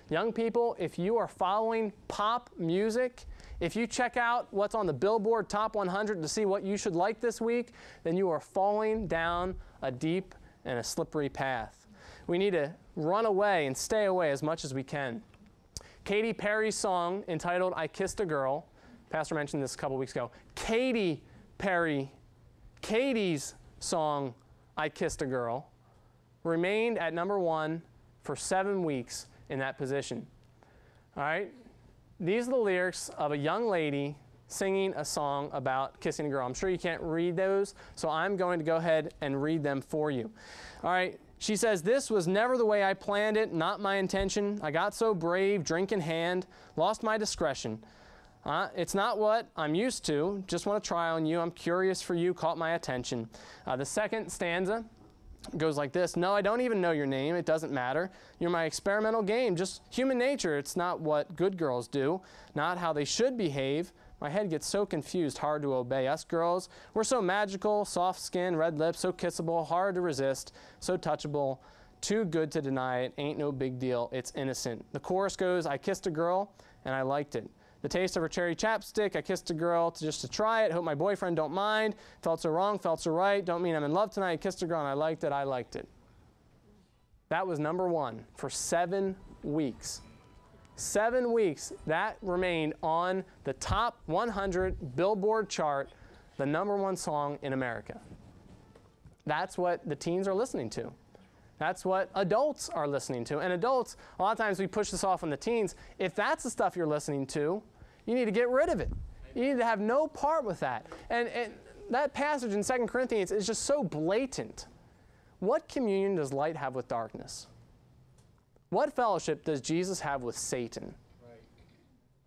Young people, if you are following pop music, if you check out what's on the Billboard Top 100 to see what you should like this week, then you are falling down a deep and a slippery path. We need to run away and stay away as much as we can. Katy Perry's song entitled I Kissed a Girl, Pastor mentioned this a couple weeks ago. Katy Perry, Katy's song I Kissed a Girl, remained at #1 for 7 weeks in that position. All right? These are the lyrics of a young lady singing a song about kissing a girl. I'm sure you can't read those, so I'm going to go ahead and read them for you. All right? She says, "This was never the way I planned it, not my intention. I got so brave, drink in hand, lost my discretion. It's not what I'm used to, just want to try on you. I'm curious for you, caught my attention." The second stanza goes like this: "No, I don't even know your name, it doesn't matter. You're my experimental game, just human nature. It's not what good girls do, not how they should behave. My head gets so confused, hard to obey. Us girls, we're so magical, soft skin, red lips, so kissable, hard to resist, so touchable, too good to deny it, ain't no big deal, it's innocent." The chorus goes, "I kissed a girl, and I liked it. The taste of her cherry chapstick, I kissed a girl just to try it, hope my boyfriend don't mind, felt so wrong, felt so right, don't mean I'm in love tonight, I kissed a girl and I liked it. That was #1 for 7 weeks. 7 weeks, that remained on the top 100 Billboard chart, the #1 song in America. That's what the teens are listening to. That's what adults are listening to. And adults, a lot of times we push this off on the teens. If that's the stuff you're listening to, you need to get rid of it. You need to have no part with that. And that passage in 2 Corinthians is just so blatant. What communion does light have with darkness? What fellowship does Jesus have with Satan? Right.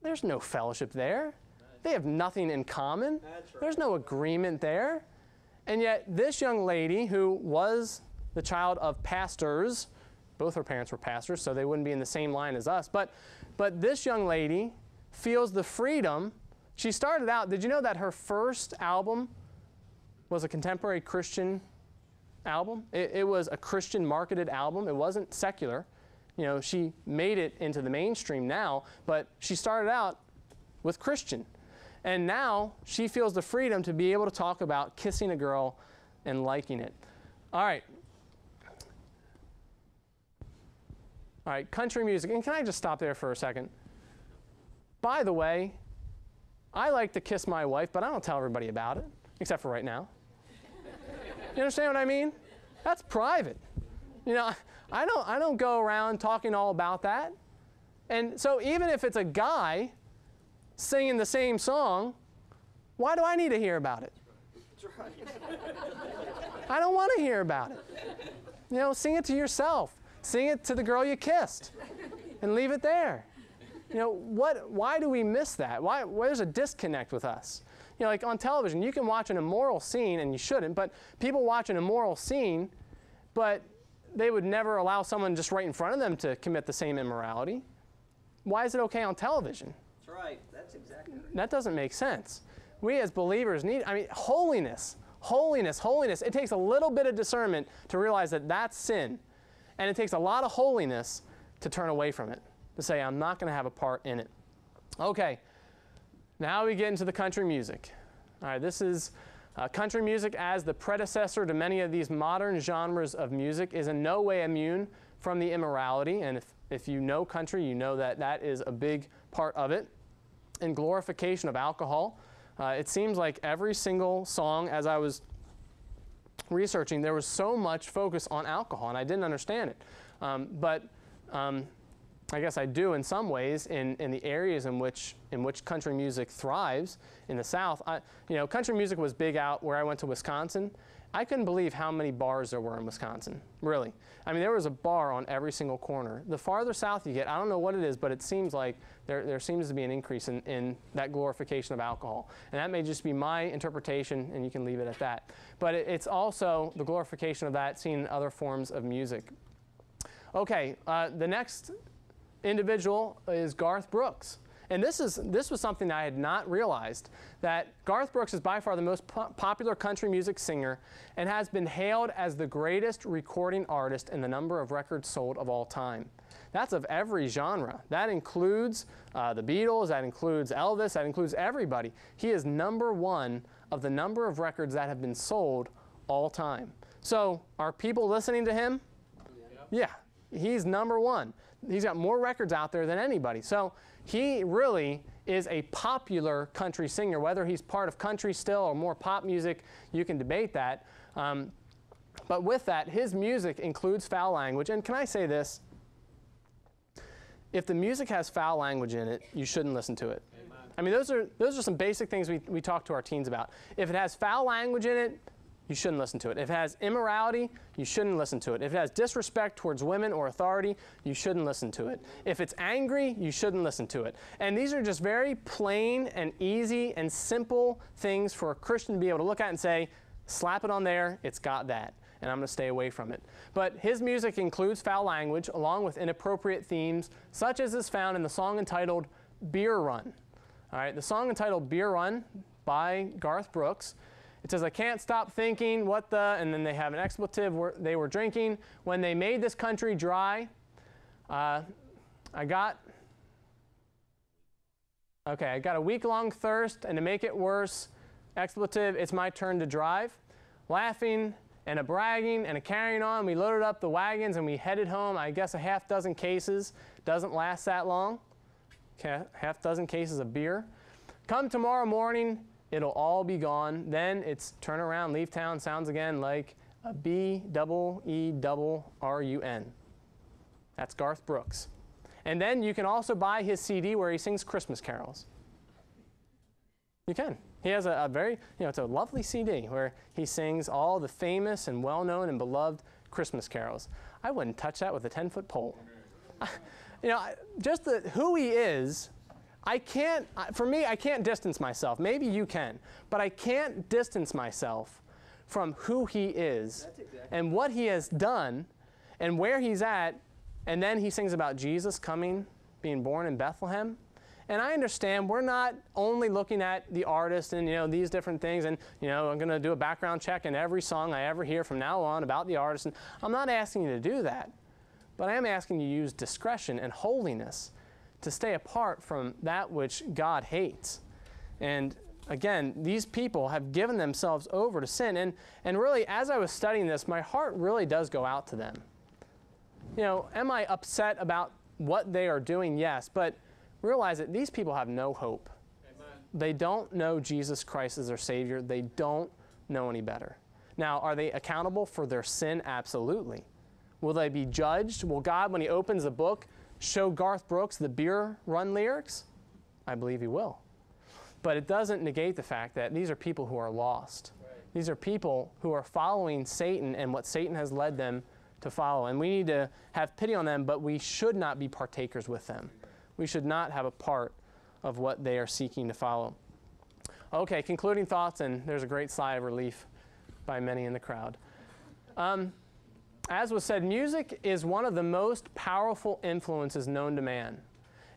There's no fellowship there. They have nothing in common. That's right. There's no agreement there. And yet this young lady, who was the child of pastors, both her parents were pastors, so they wouldn't be in the same line as us, but this young lady feels the freedom. She started out, did you know that her first album was a contemporary Christian album? It was a Christian marketed album. It wasn't secular. You know, she made it into the mainstream now, but she started out with Christian. And now she feels the freedom to be able to talk about kissing a girl and liking it. All right. All right, country music. And can I just stop there for a second? By the way, I like to kiss my wife, but I don't tell everybody about it, except for right now. You understand what I mean? That's private. You know, I don't go around talking all about that. And so even if it's a guy singing the same song, why do I need to hear about it? That's right. I don't want to hear about it. You know, sing it to yourself. Sing it to the girl you kissed and leave it there. You know, why do we miss that? There's a disconnect with us. You know, like on television, you can watch an immoral scene, and you shouldn't, but people watch an immoral scene, but they would never allow someone just right in front of them to commit the same immorality. Why is it okay on television? That's right. That's exactly right. That doesn't make sense. We as believers need, holiness. It takes a little bit of discernment to realize that that's sin. And it takes a lot of holiness to turn away from it, to say, I'm not going to have a part in it. Okay, now we get into the country music. All right, this is country music, as the predecessor to many of these modern genres of music, is in no way immune from the immorality. And if you know country, you know that that is a big part of it. And glorification of alcohol. It seems like every single song, as I was researching, there was so much focus on alcohol, and I didn't understand it. But I guess I do in some ways in the areas in which country music thrives in the South. Country music was big out where I went to Wisconsin. I couldn't believe how many bars there were in Wisconsin, really. I mean, there was a bar on every single corner. The farther south you get, I don't know what it is, but it seems like there seems to be an increase in that glorification of alcohol. And that may just be my interpretation, and you can leave it at that. But it's also the glorification of that seen in other forms of music. Okay, the next individual is Garth Brooks. And this was something that I had not realized, that Garth Brooks is by far the most popular country music singer and has been hailed as the greatest recording artist in the number of records sold of all time. That's of every genre. That includes the Beatles, that includes Elvis, that includes everybody. He is number one of the number of records that have been sold all time. So are people listening to him? Yeah, he's number one. He's got more records out there than anybody. So he really is a popular country singer. Whether he's part of country still or more pop music, you can debate that. But with that, his music includes foul language. And can I say this? If the music has foul language in it, you shouldn't listen to it. Amen. I mean, those are some basic things we talk to our teens about. If it has foul language in it, you shouldn't listen to it. If it has immorality, you shouldn't listen to it. If it has disrespect towards women or authority, you shouldn't listen to it. If it's angry, you shouldn't listen to it. And these are just very plain and easy and simple things for a Christian to be able to look at and say, slap it on there, it's got that, and I'm going to stay away from it. But his music includes foul language along with inappropriate themes, such as is found in the song entitled Beer Run. All right, the song entitled Beer Run by Garth Brooks. It says, I can't stop thinking what the, and then they have an expletive where they were drinking. When they made this country dry, I got a week-long thirst, and to make it worse, expletive, it's my turn to drive. Laughing and a bragging and a carrying on, we loaded up the wagons and we headed home. I guess a half dozen cases. Doesn't last that long. Half dozen cases of beer. Come tomorrow morning, it'll all be gone. Then it's turn around, leave town. Sounds again like a B-double-E-double-R-U-N. That's Garth Brooks. And then you can also buy his CD where he sings Christmas carols. You can. He has a very, it's a lovely CD where he sings all the famous and well-known and beloved Christmas carols. I wouldn't touch that with a 10-foot pole. Just who he is, for me, I can't distance myself. Maybe you can, but I can't distance myself from who he is and what he has done and where he's at. And then he sings about Jesus coming, being born in Bethlehem. And I understand we're not only looking at the artist and, these different things. And, I'm going to do a background check in every song I ever hear from now on about the artist. And I'm not asking you to do that. But I am asking you to use discretion and holiness to stay apart from that which God hates. And again, these people have given themselves over to sin. And really, as I was studying this, my heart really does go out to them. Am I upset about what they are doing? Yes. But realize that these people have no hope. Amen. They don't know Jesus Christ as their Savior. They don't know any better. Now, are they accountable for their sin? Absolutely. Will they be judged? Will God, when he opens the book, show Garth Brooks the Beer Run lyrics? I believe he will. But it doesn't negate the fact that these are people who are lost. Right. These are people who are following Satan and what Satan has led them to follow. And we need to have pity on them, but we should not be partakers with them. We should not have a part of what they are seeking to follow. Okay, concluding thoughts, and there's a great sigh of relief by many in the crowd. As was said, music is one of the most powerful influences known to man.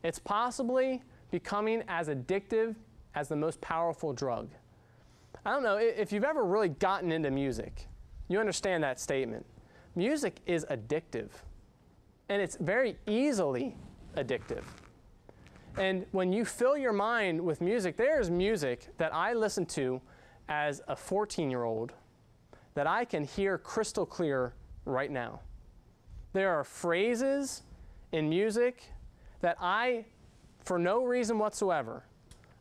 It's possibly becoming as addictive as the most powerful drug. I don't know, if you've ever really gotten into music, you understand that statement. Music is addictive. and it's very easily addictive. And when you fill your mind with music, there's music that I listen to as a 14-year-old that I can hear crystal clear right now. There are phrases in music that I, for no reason whatsoever,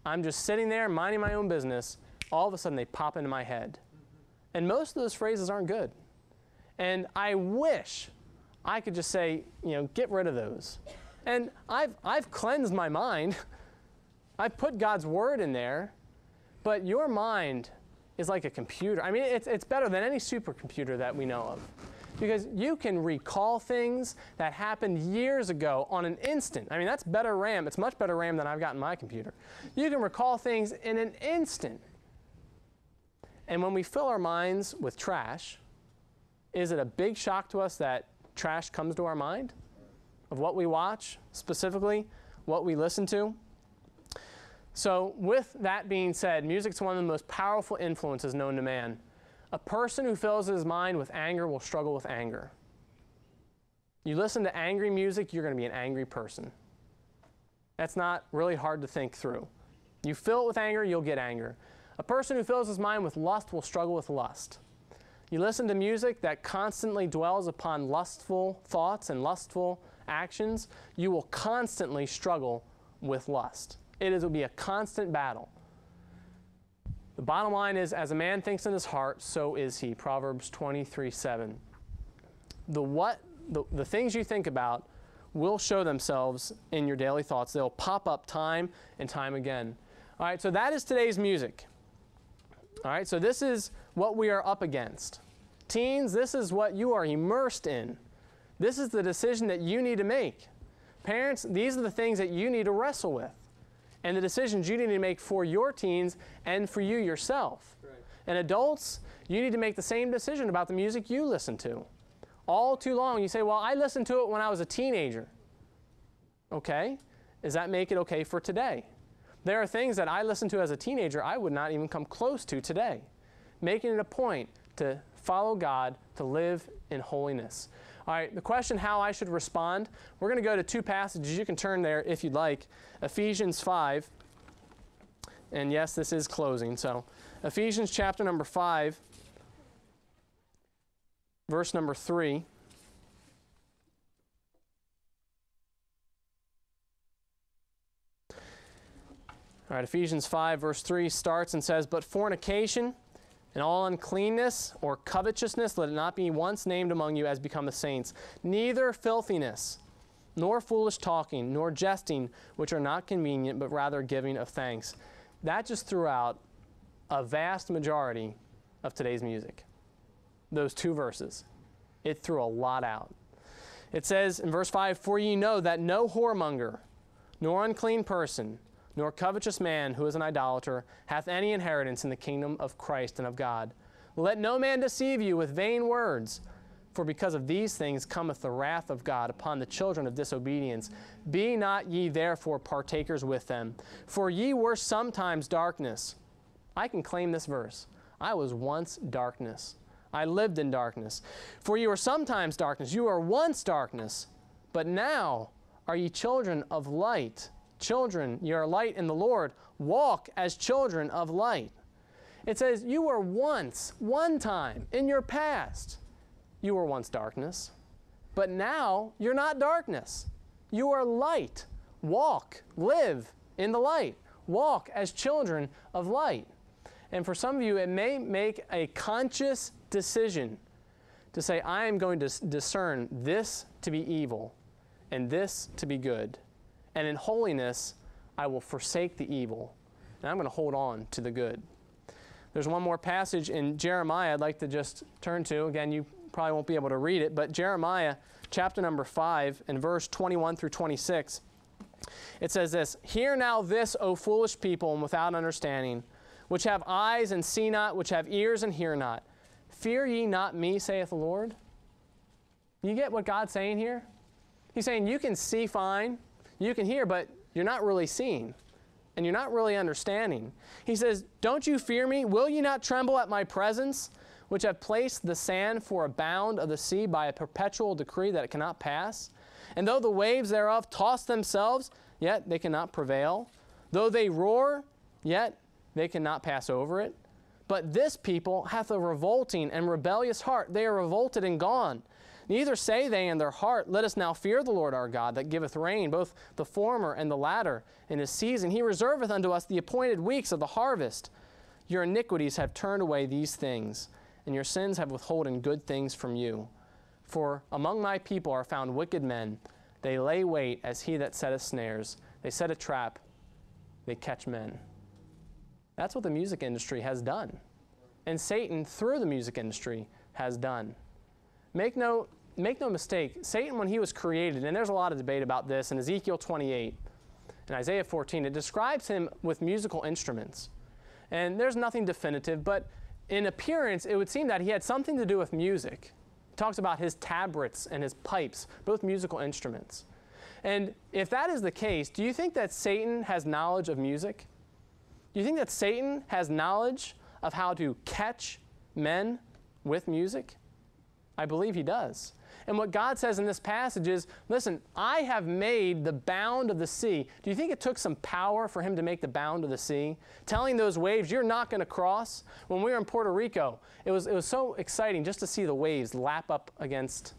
I'm just sitting there minding my own business, all of a sudden they pop into my head. And most of those phrases aren't good. And I wish I could just say, get rid of those. And I've cleansed my mind. I've put God's word in there. But your mind is like a computer. I mean, it's better than any supercomputer that we know of. Because you can recall things that happened years ago on an instant. I mean, that's better RAM. It's much better RAM than I've got in my computer. You can recall things in an instant. And when we fill our minds with trash, is it a big shock to us that trash comes to our mind? Of what we watch, specifically what we listen to? So with that being said, music is one of the most powerful influences known to man. A person who fills his mind with anger will struggle with anger. You listen to angry music, you're going to be an angry person. That's not really hard to think through. You fill it with anger, you'll get anger. A person who fills his mind with lust will struggle with lust. You listen to music that constantly dwells upon lustful thoughts and lustful actions, you will constantly struggle with lust. It will be a constant battle. The bottom line is, as a man thinks in his heart, so is he. Proverbs 23:7. The things you think about will show themselves in your daily thoughts. They'll pop up time and time again. All right, so that is today's music. All right, so this is what we are up against. Teens, this is what you are immersed in. This is the decision that you need to make. Parents, these are the things that you need to wrestle with. And the decisions you need to make for your teens and for you yourself. Right. And adults, you need to make the same decision about the music you listen to. All too long, you say, well, I listened to it when I was a teenager. Okay. Does that make it okay for today? There are things that I listened to as a teenager I would not even come close to today. Making it a point to follow God, to live in holiness. All right, the question how I should respond, we're going to go to two passages. You can turn there if you'd like. Ephesians 5, and yes, this is closing. So Ephesians chapter number 5, verse number 3. All right, Ephesians 5, verse 3 starts and says, "But fornication and all uncleanness or covetousness, let it not be once named among you as become the saints. Neither filthiness, nor foolish talking, nor jesting, which are not convenient, but rather giving of thanks." That just threw out a vast majority of today's music. Those two verses. It threw a lot out. It says in verse 5, "For ye know that no whoremonger, nor unclean person, nor covetous man who is an idolater hath any inheritance in the kingdom of Christ and of God. Let no man deceive you with vain words, for because of these things cometh the wrath of God upon the children of disobedience. Be not ye therefore partakers with them. For ye were sometimes darkness." I can claim this verse. I was once darkness. I lived in darkness. "For ye were sometimes darkness. You were once darkness. But now are ye children of light. Children, ye are light in the Lord. Walk as children of light." It says you were once, one time, in your past, you were once darkness. But now you're not darkness. You are light. Walk, live in the light. Walk as children of light. And for some of you, it may make a conscious decision to say, I am going to discern this to be evil and this to be good. And in holiness, I will forsake the evil, and I'm going to hold on to the good. There's one more passage in Jeremiah I'd like to just turn to. Again, you probably won't be able to read it, but Jeremiah chapter number 5 and verse 21 through 26. It says this, "Hear now this, O foolish people, and without understanding, which have eyes and see not, which have ears and hear not. Fear ye not me, saith the Lord." You get what God's saying here? He's saying you can see fine, you can hear, but you're not really seeing, and you're not really understanding. He says, "Don't you fear me? Will ye not tremble at my presence, which have placed the sand for a bound of the sea by a perpetual decree that it cannot pass? And though the waves thereof toss themselves, yet they cannot prevail. Though they roar, yet they cannot pass over it. But this people hath a revolting and rebellious heart. They are revolted and gone. Neither say they in their heart, let us now fear the Lord our God, that giveth rain, both the former and the latter, in his season. He reserveth unto us the appointed weeks of the harvest. Your iniquities have turned away these things, and your sins have withholden good things from you. For among my people are found wicked men. They lay wait as he that setteth snares. They set a trap. They catch men. That's what the music industry has done. And Satan, through the music industry, has done. Make no mistake, Satan, when he was created, and there's a lot of debate about this, in Ezekiel 28 and Isaiah 14, it describes him with musical instruments. And there's nothing definitive, but in appearance, it would seem that he had something to do with music. It talks about his tabrets and his pipes, both musical instruments. And if that is the case, do you think that Satan has knowledge of music? Do you think that Satan has knowledge of how to catch men with music? I believe he does. And what God says in this passage is, listen, I have made the bound of the sea. Do you think it took some power for him to make the bound of the sea? Telling those waves, you're not going to cross. When we were in Puerto Rico, it was so exciting just to see the waves lap up against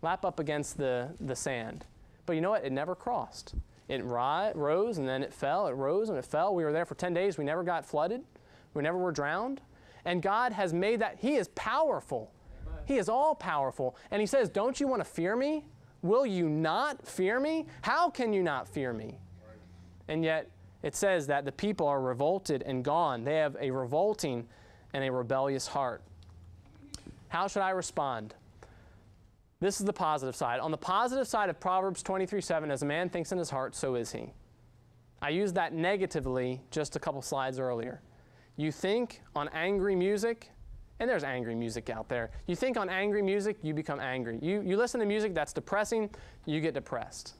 the sand. But you know what? It never crossed. It rose and then it fell. It rose and it fell. We were there for 10 days. We never got flooded. We never were drowned. And God has made that. He is powerful. He is all-powerful. And he says, don't you want to fear me? Will you not fear me? How can you not fear me? And yet it says that the people are revolted and gone. They have a revolting and a rebellious heart. How should I respond? This is the positive side. On the positive side of Proverbs 23:7, as a man thinks in his heart, so is he. I used that negatively just a couple slides earlier. You think on angry music, and there's angry music out there. You think on angry music, you become angry. You listen to music that's depressing, you get depressed.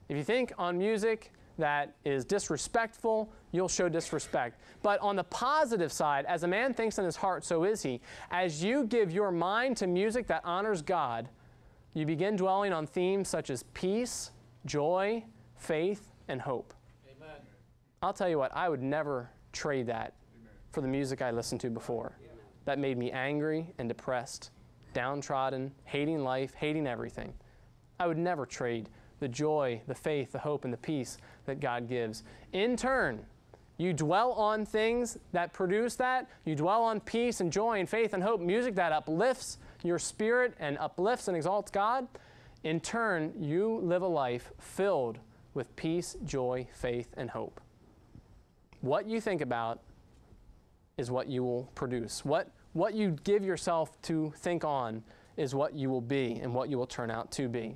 If you think on music that is disrespectful, you'll show disrespect. But on the positive side, as a man thinks in his heart, so is he. As you give your mind to music that honors God, you begin dwelling on themes such as peace, joy, faith, and hope. Amen. I'll tell you what, I would never trade that for the music I listened to before. That made me angry and depressed, downtrodden, hating life, hating everything. I would never trade the joy, the faith, the hope, and the peace that God gives. In turn, you dwell on things that produce that. You dwell on peace and joy and faith and hope, music that uplifts your spirit and uplifts and exalts God. In turn, you live a life filled with peace, joy, faith, and hope. What you think about is what you will produce. What you give yourself to think on is what you will be and what you will turn out to be.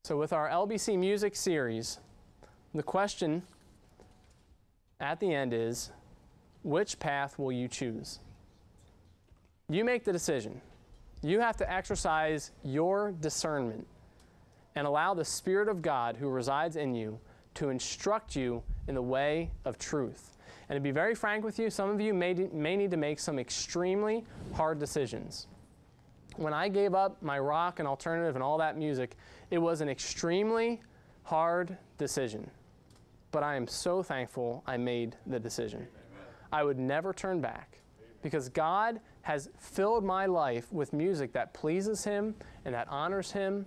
So with our LBC Music series, the question at the end is, which path will you choose? You make the decision. You have to exercise your discernment and allow the Spirit of God who resides in you to instruct you in the way of truth. And to be very frank with you, some of you may need to make some extremely hard decisions. When I gave up my rock and alternative and all that music, it was an extremely hard decision. But I am so thankful I made the decision. I would never turn back because God has filled my life with music that pleases Him and that honors Him.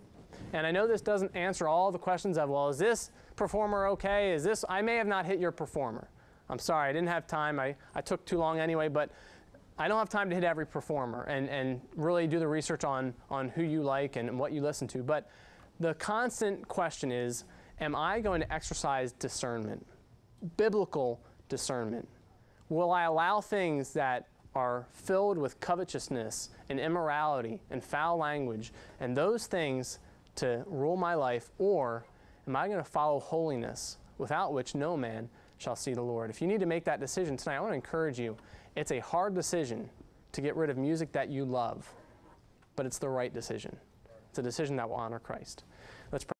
And I know this doesn't answer all the questions of, well, is this performer okay? I may have not hit your performer. I'm sorry, I didn't have time. I took too long anyway, but I don't have time to hit every performer and really do the research on who you like and what you listen to. But the constant question is, am I going to exercise discernment, biblical discernment? Will I allow things that are filled with covetousness and immorality and foul language and those things to rule my life, or am I going to follow holiness without which no man shall see the Lord? If you need to make that decision tonight, I want to encourage you. It's a hard decision to get rid of music that you love, but it's the right decision. It's a decision that will honor Christ. Let's pray.